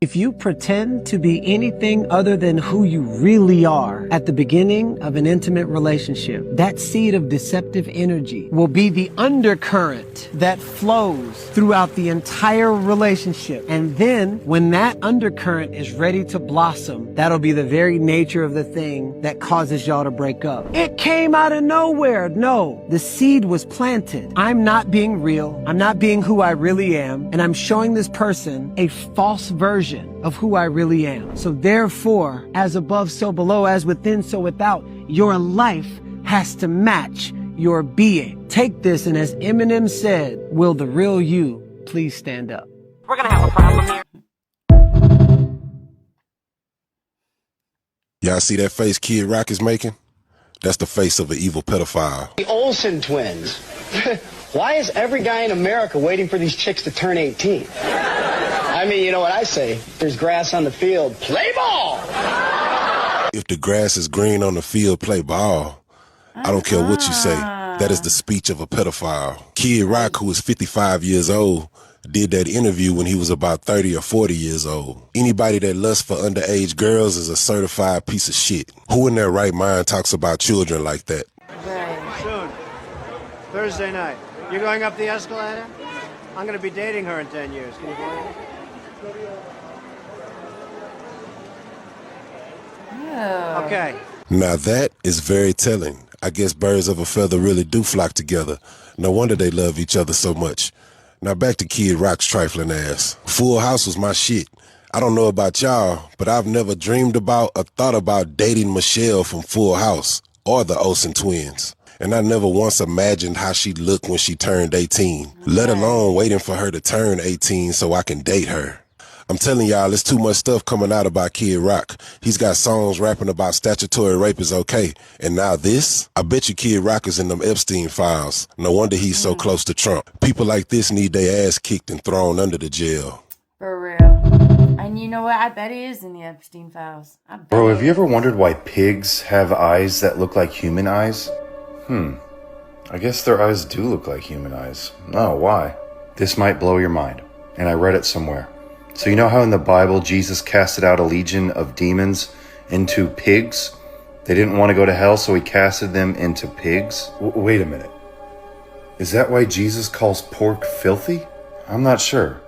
If you pretend to be anything other than who you really are at the beginning of an intimate relationship, that seed of deceptive energy will be the undercurrent that flows throughout the entire relationship. And then when that undercurrent is ready to blossom, that'll be the very nature of the thing that causes y'all to break up. It came out of nowhere. No, the seed was planted. I'm not being real. I'm not being who I really am. And I'm showing this person a false version of who I really am. So therefore, as above, so below, as within, so without, your life has to match your being. Take this, and as Eminem said, will the real you please stand up? We're gonna have a problem here. Y'all see that face Kid Rock is making? That's the face of an evil pedophile. The Olsen twins. Why is every guy in America waiting for these chicks to turn 18? I mean, you know what I say? There's grass on the field. Play ball! If the grass is green on the field, play ball. I don't care what you say. That is the speech of a pedophile. Kid Rock, who is 55 years old, did that interview when he was about 30 or 40 years old. Anybody that lusts for underage girls is a certified piece of shit. Who in their right mind talks about children like that? Soon. Thursday night. You're going up the escalator? I'm going to be dating her in 10 years. Can you believe it? Okay. Now that is very telling. I guess birds of a feather really do flock together. No wonder they love each other so much. Now back to Kid Rock's trifling ass. Full House was my shit. I don't know about y'all, but I've never dreamed about or thought about dating Michelle from Full House or the Olsen twins. And I never once imagined how she'd look when she turned 18, let alone waiting for her to turn 18 so I can date her. I'm telling y'all, there's too much stuff coming out about Kid Rock. He's got songs rapping about statutory rape is okay. And now this? I bet you Kid Rock is in them Epstein files. No wonder he's so close to Trump. People like this need their ass kicked and thrown under the jail. For real. And you know what? I bet he is in the Epstein files. Bro, have you ever wondered why pigs have eyes that look like human eyes? I guess their eyes do look like human eyes. Oh, why? This might blow your mind. And I read it somewhere. So you know how in the Bible Jesus casted out a legion of demons into pigs? They didn't want to go to hell, so he casted them into pigs? Wait a minute. Is that why Jesus calls pork filthy? I'm not sure,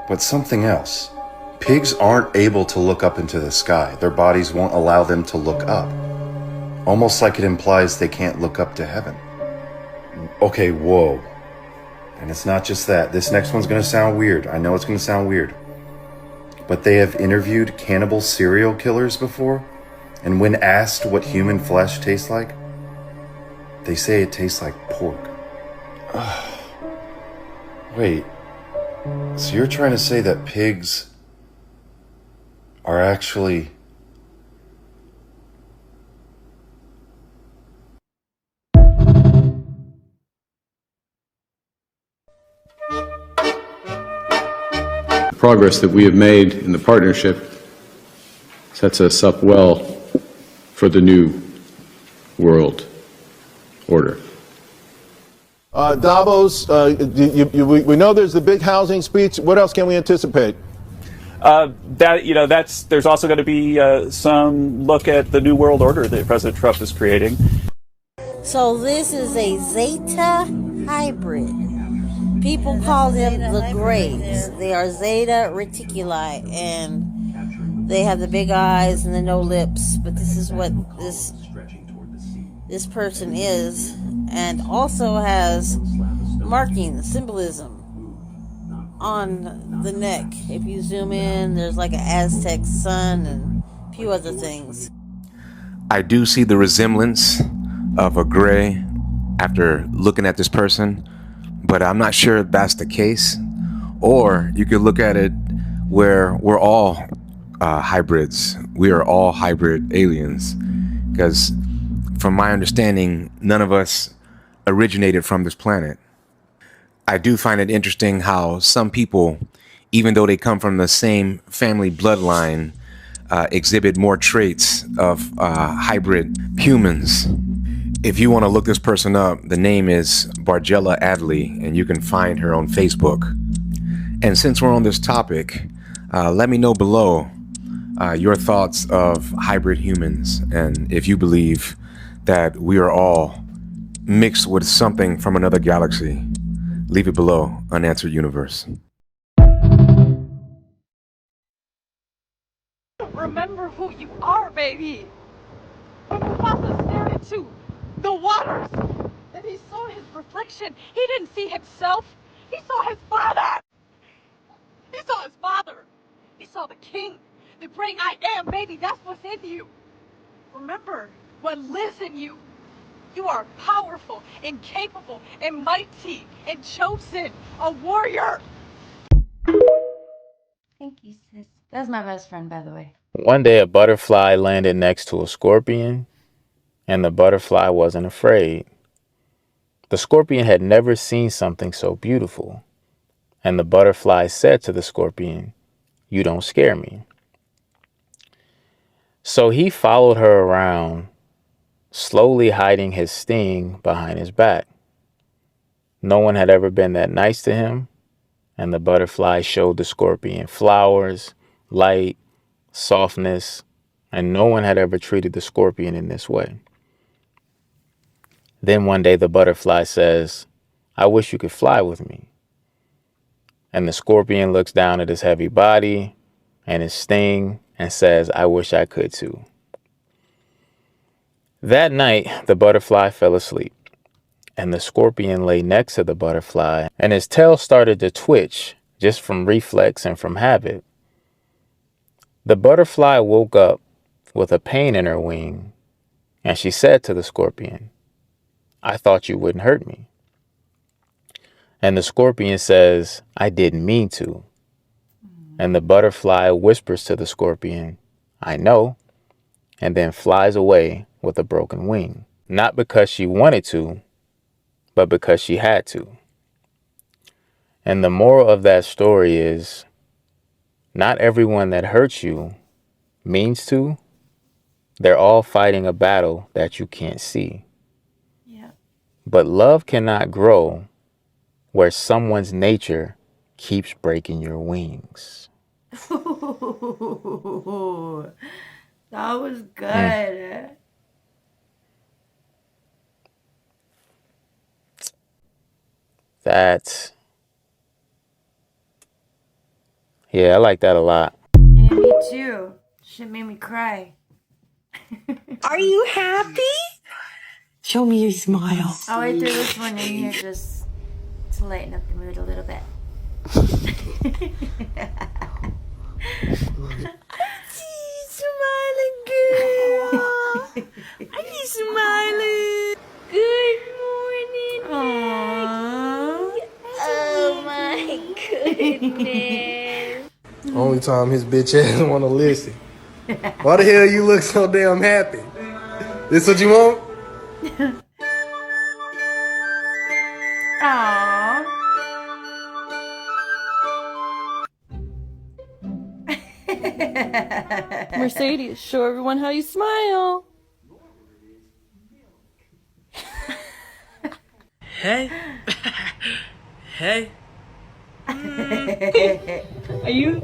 but something else. Pigs aren't able to look up into the sky. Their bodies won't allow them to look up. Almost like it implies they can't look up to heaven. Okay, whoa. And it's not just that. This next one's going to sound weird. I know it's going to sound weird. But they have interviewed cannibal serial killers before, and when asked what human flesh tastes like, they say it tastes like pork. Wait, so you're trying to say that pigs are actually... Progress that we have made in the partnership sets us up well for the new world order. Davos, we know there's the big housing speech. What else can we anticipate? There's also going to be some look at the new world order that President Trump is creating. So this is a Zeta hybrid. People call them the Greys. They are Zeta Reticuli, and they have the big eyes and the no lips. But this is what this person is, and also has marking symbolism on the neck. If you zoom in, there's like an Aztec sun and a few other things. I do see the resemblance of a gray after looking at this person, But I'm not sure that's the case. Or you could look at it where we're all hybrids. We are all hybrid aliens. Because from my understanding, none of us originated from this planet. I do find it interesting how some people, even though they come from the same family bloodline, exhibit more traits of hybrid humans. If you want to look this person up, the name is Bargella Adley, and you can find her on Facebook. And since we're on this topic, let me know below your thoughts of hybrid humans, and if you believe that we are all mixed with something from another galaxy. Leave it below, Unanswered Universe. Remember who you are, baby. When Mufasa stared into the waters and he saw his reflection, he didn't see himself. He saw his father. He saw his father. He saw the king, the great I am, baby. That's what's in you. Remember what lives in you. You are powerful and capable and mighty and chosen, a warrior. Thank you, sis. That's my best friend, by the way. One day a butterfly landed next to a scorpion, and the butterfly wasn't afraid. The scorpion had never seen something so beautiful, and the butterfly said to the scorpion, "You don't scare me." So he followed her around, slowly hiding his sting behind his back. No one had ever been that nice to him, and the butterfly showed the scorpion flowers, light, softness, and no one had ever treated the scorpion in this way. Then one day the butterfly says, "I wish you could fly with me." And the scorpion looks down at his heavy body and his sting and says, "I wish I could too." That night, the butterfly fell asleep, and the scorpion lay next to the butterfly, and his tail started to twitch just from reflex and from habit. The butterfly woke up with a pain in her wing, and she said to the scorpion, "I thought you wouldn't hurt me." And the scorpion says, "I didn't mean to." And the butterfly whispers to the scorpion, "I know," and then flies away with a broken wing. Not because she wanted to, but because she had to. And the moral of that story is, not everyone that hurts you means to. They're all fighting a battle that you can't see. Yeah. But love cannot grow where someone's nature keeps breaking your wings. Ooh, that was good. Yeah, I like that a lot. Yeah, me too. Shit made me cry. Are you happy? Show me your smile. Oh, I threw this one in here just to lighten up the mood a little bit. Smiling girl. Are you smiling? Good morning, Maggie. Oh my goodness. Only time his bitch ass wanna listen. Why the hell you look so damn happy? This what you want? Aww. Mercedes, show everyone how you smile. Hey. Hey. Are you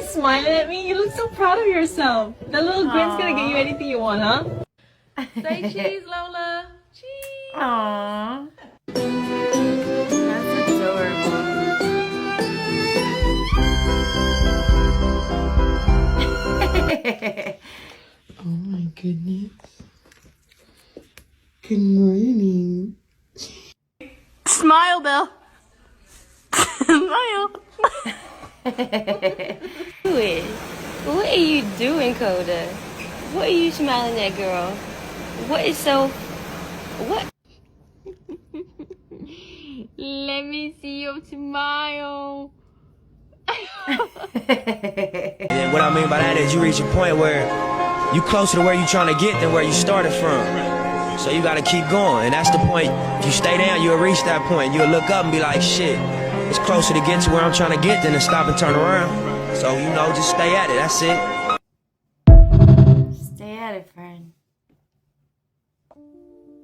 smiling at me? You look so proud of yourself. That little grin's gonna get you anything you want, huh? Say cheese, Lola. Cheese. Aww. That's adorable. Oh my goodness. Good morning. Smile, Bill. Smile. What are you doing, Coda? What are you smiling at, girl? What is so... What? Let me see your smile. And what I mean by that is you reach a point where you closer to where you're trying to get than where you started from. So you gotta keep going, and that's the point. If you stay down, you'll reach that point. You'll look up and be like, shit, it's closer to get to where I'm trying to get than to stop and turn around. So, you know, just stay at it, that's it. Stay at it, friend.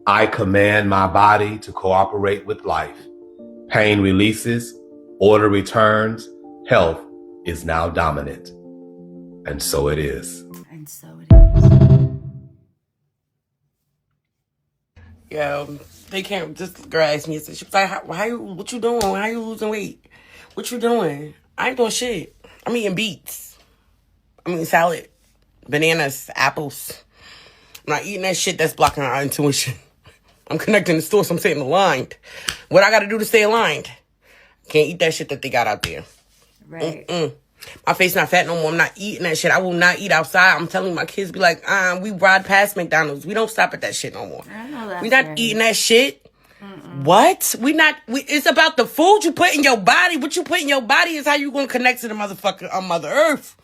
I command my body to cooperate with life. Pain releases, order returns, health is now dominant. And so it is. And so it is. Yeah, they can't. This girl asked me, she was like, how you, what you doing? How you losing weight? What you doing? I ain't doing shit. I'm eating beets. I'm eating salad, bananas, apples. I'm not eating that shit that's blocking our intuition. I'm connecting the store, so I'm staying aligned. What I gotta do to stay aligned? Can't eat that shit that they got out there. Right. My face not fat no more. I'm not eating that shit. I will not eat outside. I'm telling my kids, be like, we ride past McDonald's. We don't stop at that shit no more. I know that. We not eating that shit. What? It's about the food you put in your body. What you put in your body is how you gonna connect to the motherfucker on Mother Earth.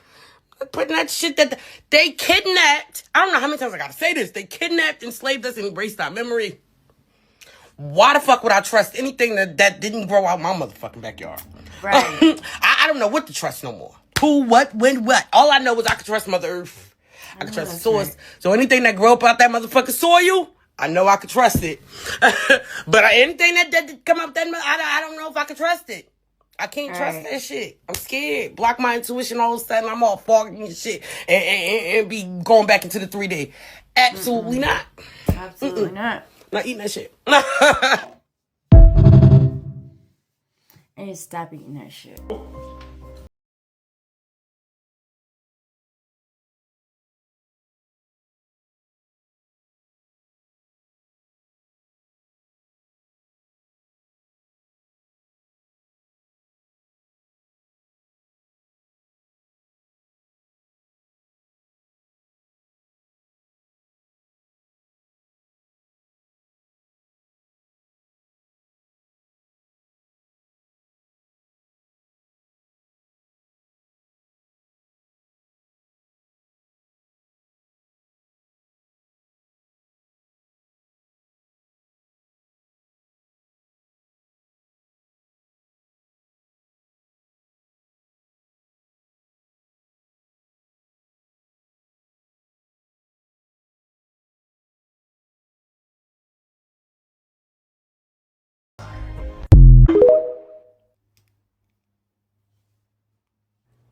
Putting that shit that they kidnapped. I don't know how many times I gotta say this. They kidnapped, enslaved us, and erased our memory. Why the fuck would I trust anything that didn't grow out my motherfucking backyard? Right. I don't know what to trust no more. Who, what, when, what. All I know is I can trust Mother Earth. I can trust the source. Right. So anything that grow up out that motherfucking soil, I know I can trust it. But anything that come up that, I don't know if I can trust it. I can't trust that shit. I'm scared. Block my intuition all of a sudden. I'm all foggy and shit. And be going back into the 3D. Absolutely not. Absolutely not. Not eating that shit. I need to stop eating that shit.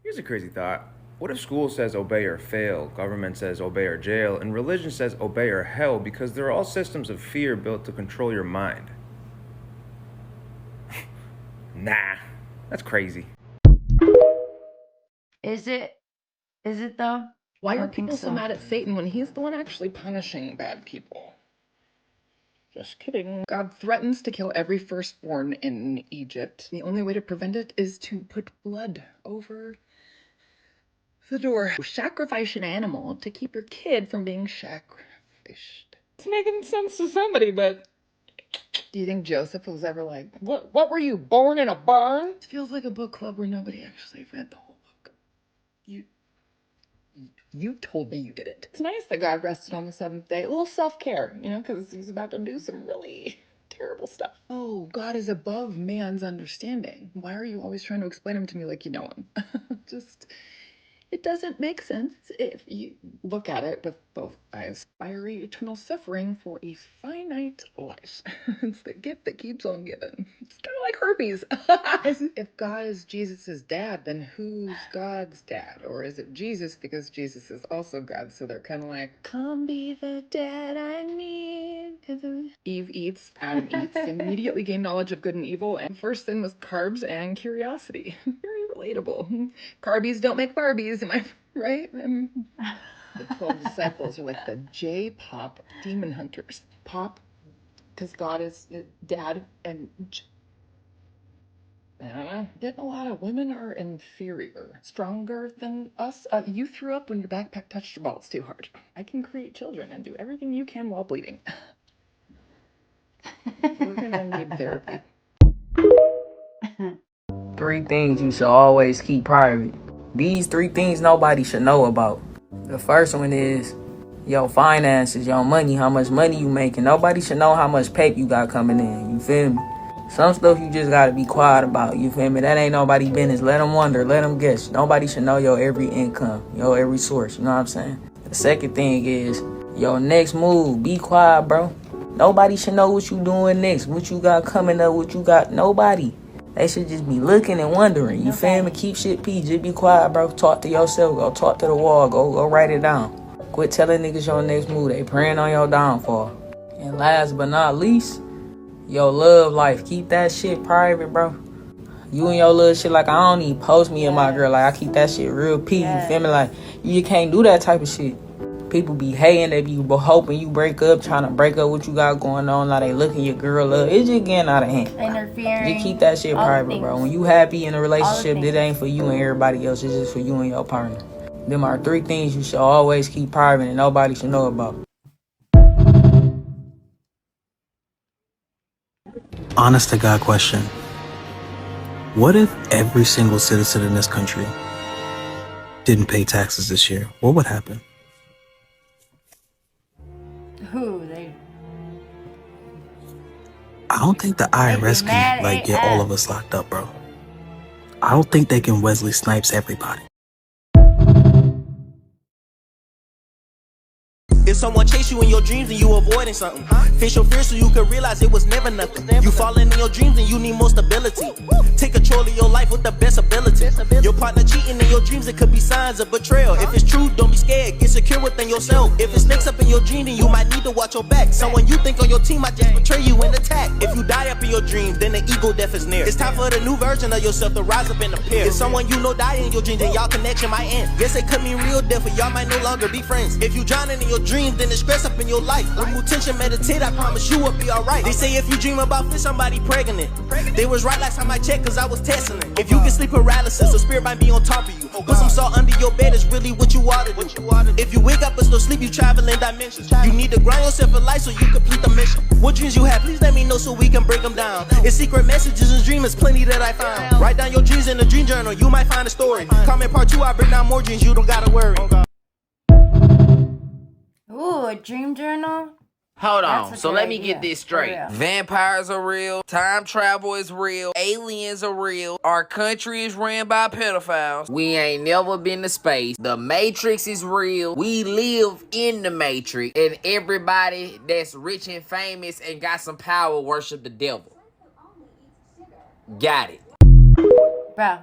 Here's a crazy thought. What if school says obey or fail, government says obey or jail, and religion says obey or hell because they're all systems of fear built to control your mind? Nah, that's crazy. Is it? Is it though? Why are people so mad at Satan when he's the one actually punishing bad people? Just kidding. God threatens to kill every firstborn in Egypt. The only way to prevent it is to put blood over the door. Sacrifice an animal to keep your kid from being sacrificed. It's making sense to somebody, but do you think Joseph was ever like, what were you, born in a barn? It feels like a book club where nobody actually read the whole book. You told me you did it. It's nice that God rested on the seventh day. A little self-care, because he's about to do some really terrible stuff. Oh, God is above man's understanding. Why are you always trying to explain him to me like you know him? It doesn't make sense if you look at it with both eyes. Fiery eternal suffering for a finite life. It's the gift that keeps on giving. It's kind of like herpes. If God is Jesus's dad, then who's God's dad? Or is it Jesus because Jesus is also God? So they're kind of like, come be the dad I need. Eve eats, Adam eats, immediately gain knowledge of good and evil. And first sin was carbs and curiosity. Very relatable. Carbies don't make Barbies, am I right? The 12 disciples are like the J-pop demon hunters. Pop, because God is dad, and I don't know. Getting a lot of women are inferior, stronger than us. You threw up when your backpack touched your balls too hard. I can create children and do everything you can while bleeding. We're gonna need therapy. 3 things you should always keep private. These 3 things nobody should know about. The first one is your finances, your money, how much money you making. Nobody should know how much paper you got coming in. You feel me? Some stuff you just gotta be quiet about. You feel me? That ain't nobody business. Let them wonder. Let them guess. Nobody should know your every income, your every source. You know what I'm saying? The second thing is your next move. Be quiet, bro. Nobody should know what you doing next. What you got coming up. What you got. Nobody. They should just be looking and wondering. You feel me? Keep shit P. Just be quiet, bro. Talk to yourself. Go talk to the wall. Go write it down. Quit telling niggas your next move. They praying on your downfall. And last but not least, your love life. Keep that shit private, bro. You and your little shit, like, I don't even post me and my girl. Like, I keep that shit real P. You feel me? Like, you can't do that type of shit. People be hating, they be hoping you break up, trying to break up what you got going on. Now they looking your girl up. It's just getting out of hand. Interfering. Just keep that shit private, bro. When you happy in a relationship, it ain't for you and everybody else. It's just for you and your partner. Them are 3 things you should always keep private and nobody should know about. Honest to God question. What if every single citizen in this country didn't pay taxes this year? What would happen? I don't think the IRS can like get all of us locked up, bro. I don't think they can Wesley Snipes everybody. If someone chase you in your dreams and you avoiding something, face your fears so you can realize it was never nothing. You falling in your dreams and you need more stability. Take control of your life with the best ability. Your partner cheating in your dreams, it could be signs of betrayal. If it's true, don't be scared, get secure within yourself. If it snakes up in your dream, then you might need to watch your back. Someone you think on your team might just betray you and attack. If you die up in your dreams, then the ego death is near. It's time for the new version of yourself to rise up and appear. If someone you know die in your dreams, then y'all connection might end. Yes, it could mean real death, or y'all might no longer be friends. If you drowning in your dreams, then it's stress up in your life. Remove tension, meditate, I promise you will be alright. They say if you dream about this, somebody pregnant. They was right last time I checked, cause I was testing it. If you get sleep paralysis, a spirit might be on top of you. Put some salt under your bed, is really what you ought to do. If you wake up and still sleep, you travel in dimensions. You need to grind yourself in life so you complete the mission. What dreams you have, please let me know so we can break them down. It's secret messages and dreams, plenty that I found. Write down your dreams in a dream journal, you might find a story. Comment part 2, I break down more dreams, you don't gotta worry. Ooh, a dream journal? Hold That's on, a so good let me idea, get this for straight. real. Vampires are real, time travel is real, aliens are real, our country is ran by pedophiles, we ain't never been to space, the Matrix is real, we live in the Matrix, and everybody that's rich and famous and got some power worship the devil. Got it. Bro.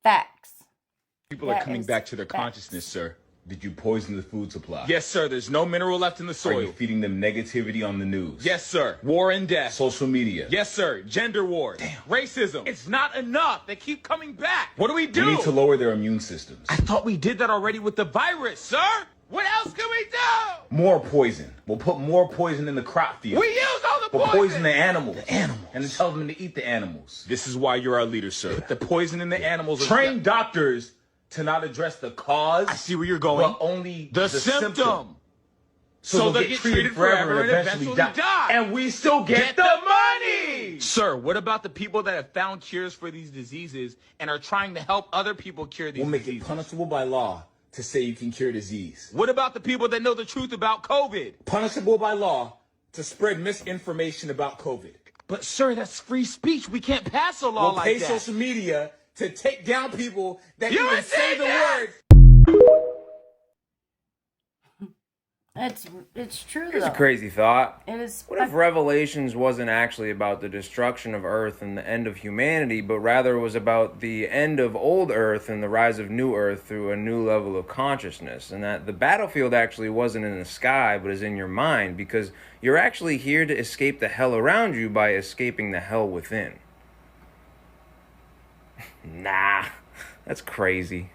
Facts. People are coming back to their consciousness, sir. Did you poison the food supply? Yes, sir. There's no mineral left in the soil. Are you feeding them negativity on the news? Yes, sir. War and death. Social media. Yes, sir. Gender wars. Damn. Racism. It's not enough. They keep coming back. What do we do? We need to lower their immune systems. I thought we did that already with the virus, sir. What else can we do? More poison. We'll put more poison in the crop field. We use all the poison. We'll poison the animals. The animals. And then tell them to eat the animals. This is why you're our leader, sir. Put the poison in the animals. Train doctors to not address the cause. I see where you're going. But only the symptom. So they'll get treated forever and eventually die. And we still get the money! Sir, what about the people that have found cures for these diseases and are trying to help other people cure these diseases? We'll make it punishable by law to say you can cure disease. What about the people that know the truth about COVID? Punishable by law to spread misinformation about COVID. But sir, that's free speech. We can't pass a law like that. We'll pay social media to take down people that even say the word. It's true, Here's though. a crazy thought. It is. What if Revelations wasn't actually about the destruction of Earth and the end of humanity, but rather was about the end of old Earth and the rise of new Earth through a new level of consciousness, and that the battlefield actually wasn't in the sky, but is in your mind, because you're actually here to escape the hell around you by escaping the hell within. Nah, that's crazy.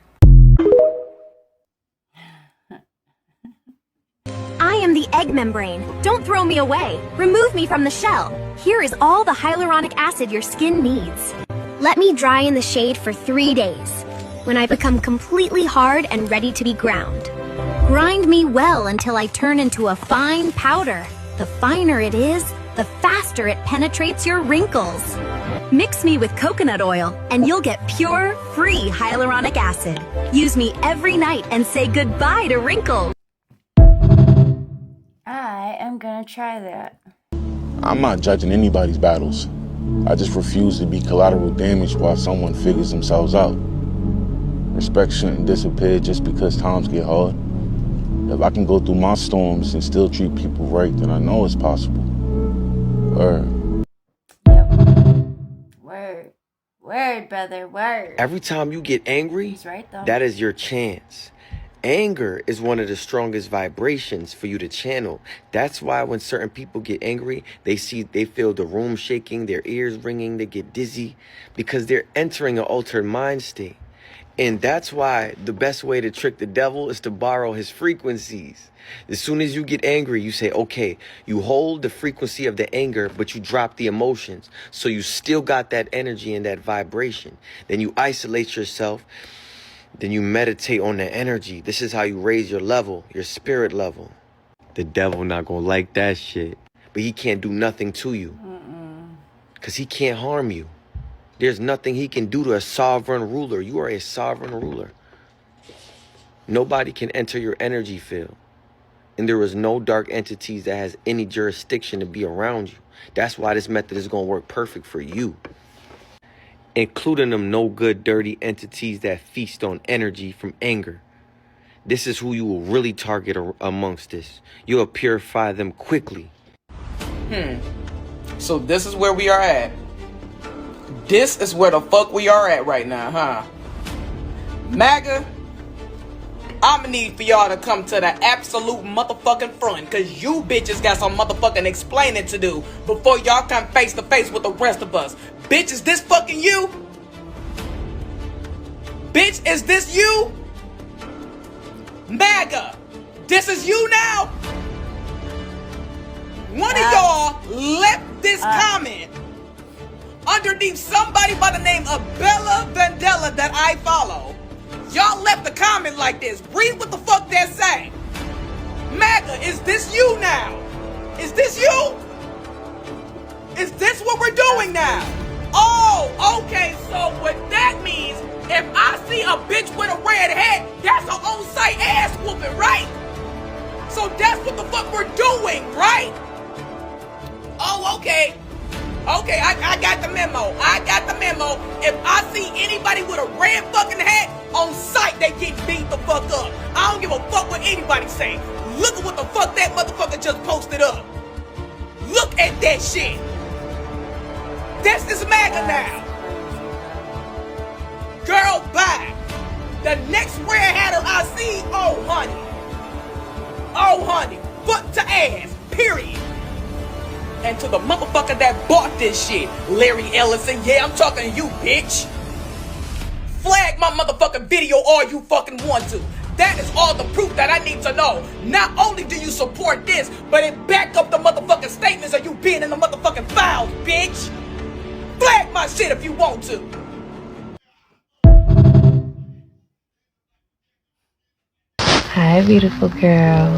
I am the egg membrane. Don't throw me away. Remove me from the shell. Here is all the hyaluronic acid your skin needs. Let me dry in the shade for 3 days. When I become completely hard and ready to be ground. Grind me well until I turn into a fine powder. The finer it is, the faster it penetrates your wrinkles. Mix me with coconut oil and you'll get pure, free hyaluronic acid. Use me every night and say goodbye to wrinkles. I am gonna try that. I'm not judging anybody's battles. I just refuse to be collateral damage while someone figures themselves out. Respect shouldn't disappear just because times get hard. If I can go through my storms and still treat people right, then I know it's possible. Word. Word, brother, word. Every time you get angry, He's right, though. that is your chance. Anger is one of the strongest vibrations for you to channel. That's why when certain people get angry, they feel the room shaking, their ears ringing, they get dizzy, because they're entering an altered mind state. And that's why the best way to trick the devil is to borrow his frequencies. As soon as you get angry, you say, okay, you hold the frequency of the anger, but you drop the emotions. So you still got that energy and that vibration. Then you isolate yourself. Then you meditate on the energy. This is how you raise your level, your spirit level. The devil not gonna like that shit. But he can't do nothing to you. Because he can't harm you. There's nothing he can do to a sovereign ruler. You are a sovereign ruler. Nobody can enter your energy field. And there is no dark entities that has any jurisdiction to be around you. That's why this method is going to work perfect for you. Including them no good, dirty entities that feast on energy from anger. This is who you will really target amongst this. You'll purify them quickly. So this is where we are at. This is where the fuck we are at right now, huh? MAGA, I'ma need for y'all to come to the absolute motherfucking front, cause you bitches got some motherfucking explaining to do before y'all come face to face with the rest of us. Bitch, is this fucking you? Bitch, is this you? MAGA, this is you now? One of y'all left this comment underneath somebody by the name of Bella Vandella that I follow. Y'all left the comment like this. Read what the fuck they're saying. MAGA, is this you now? Is this you? Is this what we're doing now? Oh, okay, so what that means, if I see a bitch with a red hat, that's an on-site ass whooping, right? So that's what the fuck we're doing, right? Oh, okay. Okay, I got the memo. I got the memo. If I see anybody with a red fucking hat on site, they get beat the fuck up. I don't give a fuck what anybody say. Look at what the fuck that motherfucker just posted up. Look at that shit. This is MAGA now. Girl, bye. The next red hatter I see, oh honey, foot to ass, period. And to the motherfucker that bought this shit, Larry Ellison, yeah, I'm talking to you, bitch. Flag my motherfucking video all you fucking want to. That is all the proof that I need to know. Not only do you support this, but it back up the motherfucking statements of you being in the motherfucking files, bitch. Flag my shit if you want to. Hi, beautiful girl.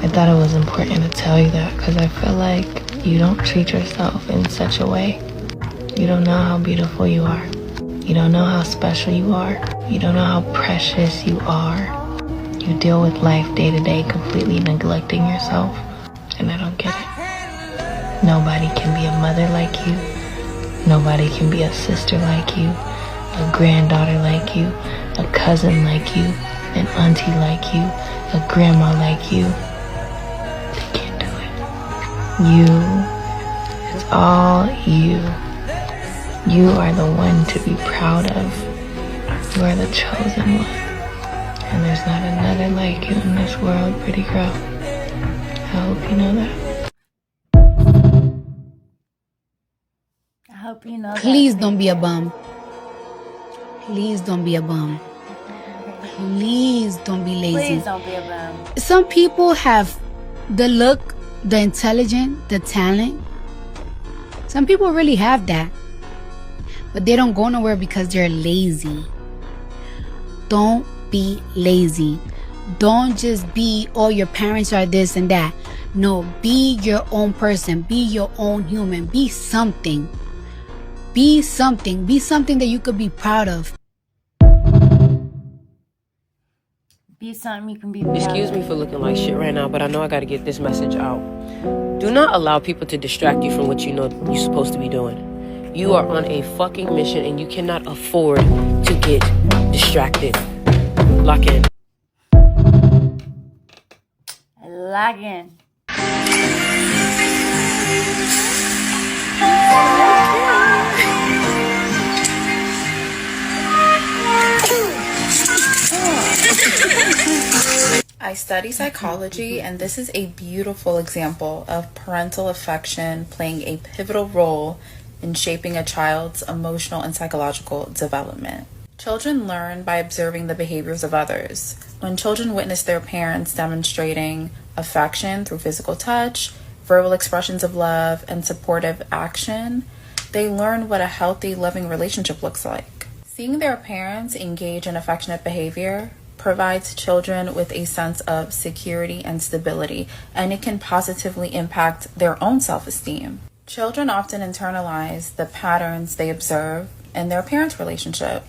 I thought it was important to tell you that because I feel like you don't treat yourself in such a way. You don't know how beautiful you are. You don't know how special you are. You don't know how precious you are. You deal with life day to day completely neglecting yourself, and I don't get it. Nobody can be a mother like you. Nobody can be a sister like you, a granddaughter like you, a cousin like you, an auntie like you, a grandma like you. They can't do it. You, it's all you. You are the one to be proud of. You are the chosen one. And there's not another like you in this world, pretty girl. I hope you know that. I hope you know Please that. don't be a bum. Please don't be a bum. Please don't be lazy. Please don't be a bum. Some people have the look, the intelligence, the talent. Some people really have that. But they don't go nowhere because they're lazy. Don't be lazy. Don't just be, oh, your parents are this and that. No, be your own person. Be your own human. Be something. Be something. Be something that you could be proud of. Be something you can be proud Excuse me for looking like shit right now, but I know I gotta get this message out. Do not allow people to distract you from what you know you're supposed to be doing. You are on a fucking mission and you cannot afford to get distracted. Lock in. Lock in. I study psychology, and this is a beautiful example of parental affection playing a pivotal role in shaping a child's emotional and psychological development. Children learn by observing the behaviors of others. When children witness their parents demonstrating affection through physical touch, verbal expressions of love, and supportive action, they learn what a healthy, loving relationship looks like. Seeing their parents engage in affectionate behavior provides children with a sense of security and stability, and it can positively impact their own self-esteem. Children often internalize the patterns they observe in their parents' relationship,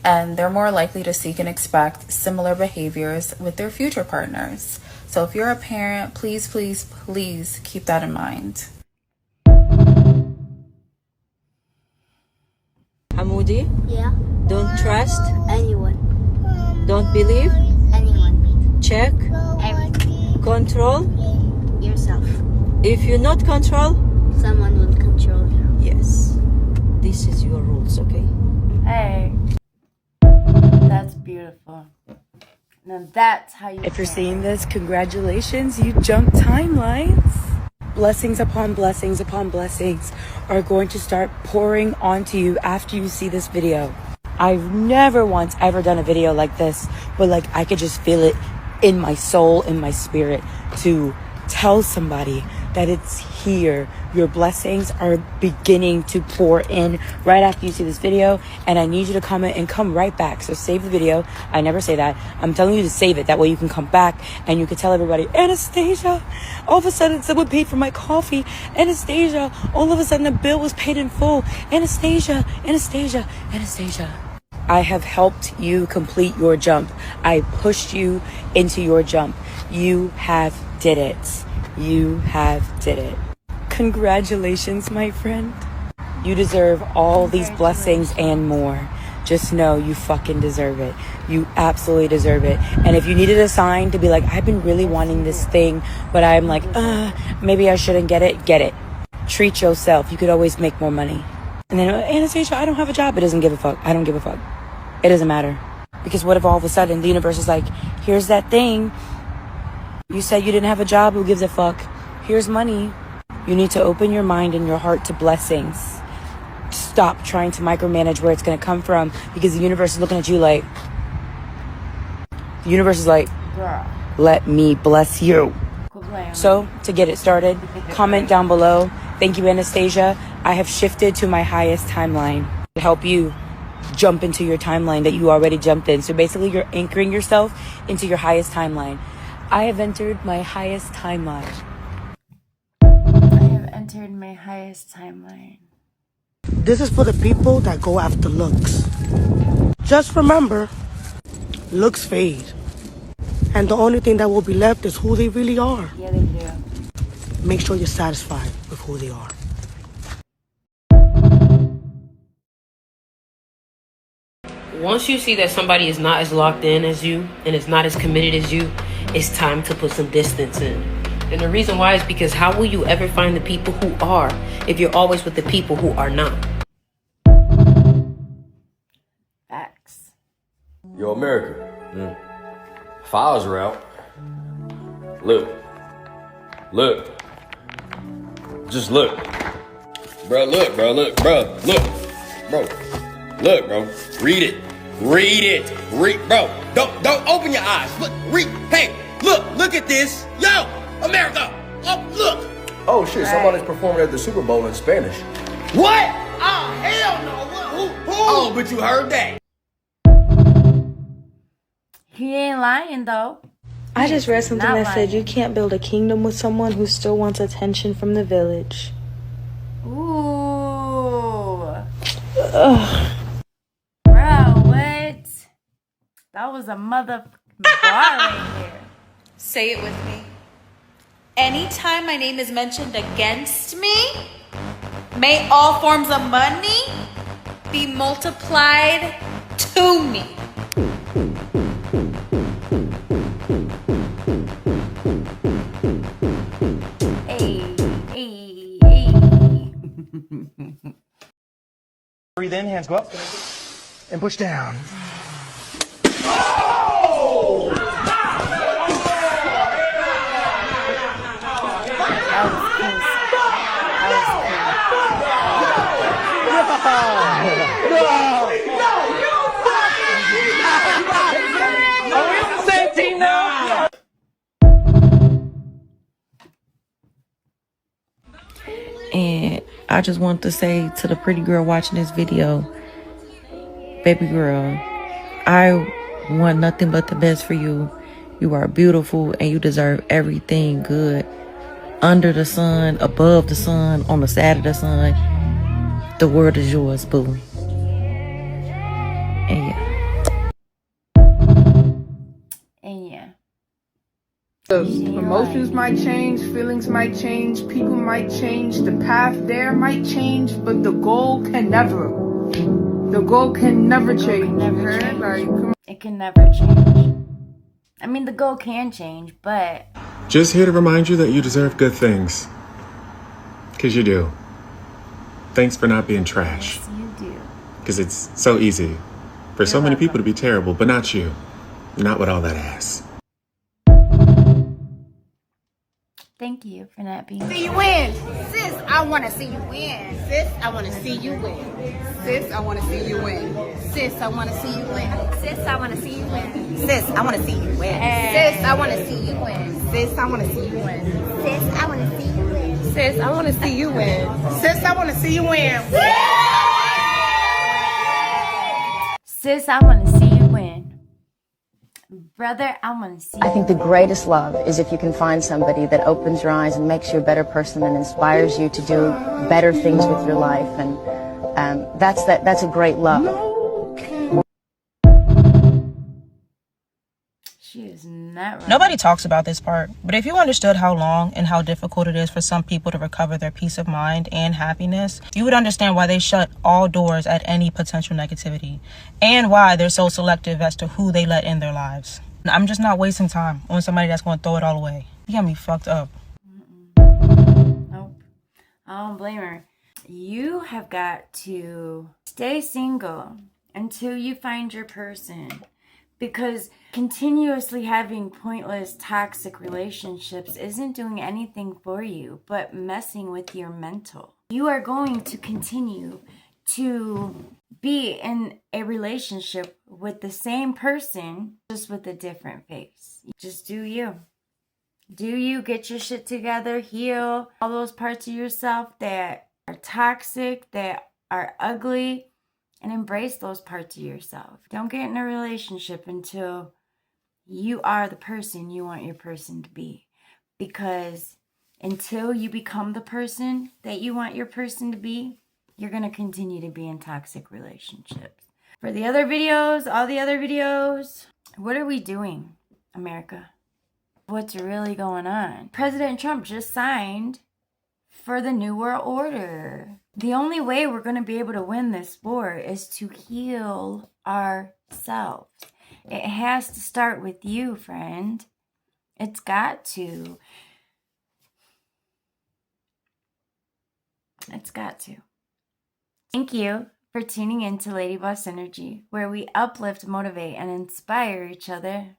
and they're more likely to seek and expect similar behaviors with their future partners. So if you're a parent, please, please, please keep that in mind. Hamudi? Yeah. Don't trust Anyone. Don't believe? Anyone. Check Everything. Control Yourself. If you not control, Someone will control you. yes. This is your rules, okay? Hey. That's beautiful. Now that's how you. If you're seeing this, congratulations, you jumped timelines. Blessings upon blessings upon blessings are going to start pouring onto you after you see this video. I've never once ever done a video like this, but like I could just feel it in my soul, in my spirit, to tell somebody that it's here. Your blessings are beginning to pour in right after you see this video, and I need you to comment and come right back. So save the video. I never say that. I'm telling you to save it. That way you can come back and you can tell everybody, Anastasia, all of a sudden someone paid for my coffee. Anastasia, all of a sudden a bill was paid in full. Anastasia, Anastasia, Anastasia. I have helped you complete your jump. I pushed you into your jump. You have did it. You have did it. Congratulations, my friend. You deserve all these blessings and more. Just know you fucking deserve it. You absolutely deserve it. And if you needed a sign to be like, I've been really wanting this thing, but I'm like, maybe I shouldn't get it. Get it. Treat yourself. You could always make more money. And then, Anastasia, I don't have a job. It doesn't give a fuck. I don't give a fuck. It doesn't matter. Because what if all of a sudden the universe is like, here's that thing. You said you didn't have a job. Who gives a fuck? Here's money. You need to open your mind and your heart to blessings. Stop trying to micromanage where it's going to come from, because the universe is looking at you like, the universe is like, let me bless you. So to get it started, comment down below. Thank you, Anastasia. I have shifted to my highest timeline to help you jump into your timeline that you already jumped in. So basically you're anchoring yourself into your highest timeline. I have entered my highest timeline. I have entered my highest timeline. This is for the people that go after looks. Just remember, looks fade. And the only thing that will be left is who they really are. Yeah, they do. Make sure you're satisfied with who they are. Once you see that somebody is not as locked in as you and is not as committed as you, it's time to put some distance in. And the reason why is because how will you ever find the people who are if you're always with the people who are not? Facts. Yo, America. Files are out. Look. Just look. Bro, look, bro, look, bro, look. Bro. Look, bro. Read it. Bro. Don't open your eyes. Look, hey, look at this. Yo, America. Oh, look. Oh shit, somebody's performing at the Super Bowl in Spanish. What? Oh, hell no. Who? Oh, but you heard that. He ain't lying though. I just read something not that said lying. you can't build a kingdom with someone who still wants attention from the village. Ooh. Ugh. Bro, what? That was a mother bar right there. Say it with me. Anytime my name is mentioned against me, may all forms of money be multiplied to me. Breathe in, hands go up, and push down. Are we on the same team now? And I just want to say to the pretty girl watching this video, baby girl, I want nothing but the best for you. You are beautiful and you deserve everything good. Under the sun, above the sun, on the side of the sun. The world is yours, boo. And yeah. And yeah. Emotions might change, feelings might change, people might change, the path there might change, but the goal can never. The goal can never change. It can never change. I mean, the goal can change, but Just here to remind you that you deserve good things. Because you do. Thanks for not being trash. yes, you do. Because it's so easy for so many people to be terrible, but not you. Not with all that ass. Thank you for not being. See you win. Sis, I want to see you win. Sis, I want to see you win. Sis, I want to see you win. Sis, I want to see you win. Sis, I want to see you win. Sis, I want to see you win. Sis, I want to see you win. Sis, I want to see you win. Sis, I want to see you win. Sis, I want to see you win. Sis, I want to see you win. Sis, I want to see you win. Brother, I want to see I think the greatest love is if you can find somebody that opens your eyes and makes you a better person and inspires you to do better things with your life. And that's a great love. She is not right. Nobody talks about this part, but if you understood how long and how difficult it is for some people to recover their peace of mind and happiness, you would understand why they shut all doors at any potential negativity and why they're so selective as to who they let in their lives. I'm just not wasting time on somebody that's going to throw it all away. You got me fucked up. Nope. I don't blame her. You have got to stay single until you find your person. Because continuously having pointless, toxic relationships isn't doing anything for you, but messing with your mental. You are going to continue to be in a relationship with the same person, just with a different face. Just do you. Do you get your shit together, heal all those parts of yourself that are toxic, that are ugly, and embrace those parts of yourself. Don't get in a relationship until you are the person you want your person to be. Because until you become the person that you want your person to be, you're going to continue to be in toxic relationships. For the other videos, all the other videos, what are we doing, America? What's really going on? President Trump just signed for the New World Order. The only way we're going to be able to win this war is to heal ourselves. It has to start with you, friend. It's got to. It's got to. Thank you for tuning in to Lady Boss Energy, where we uplift, motivate, and inspire each other.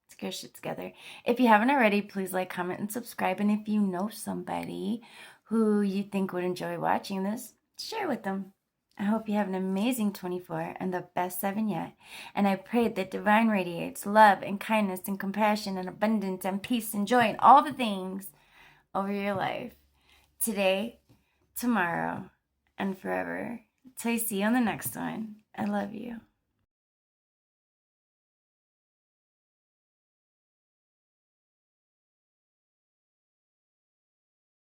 Let's get shit together. If you haven't already, please like, comment, and subscribe. And if you know somebody who you think would enjoy watching this, share with them. I hope you have an amazing 24 and the best 7 yet. And I pray that divine radiates love and kindness and compassion and abundance and peace and joy and all the things over your life today, tomorrow, and forever. Till I see you on the next one. I love you.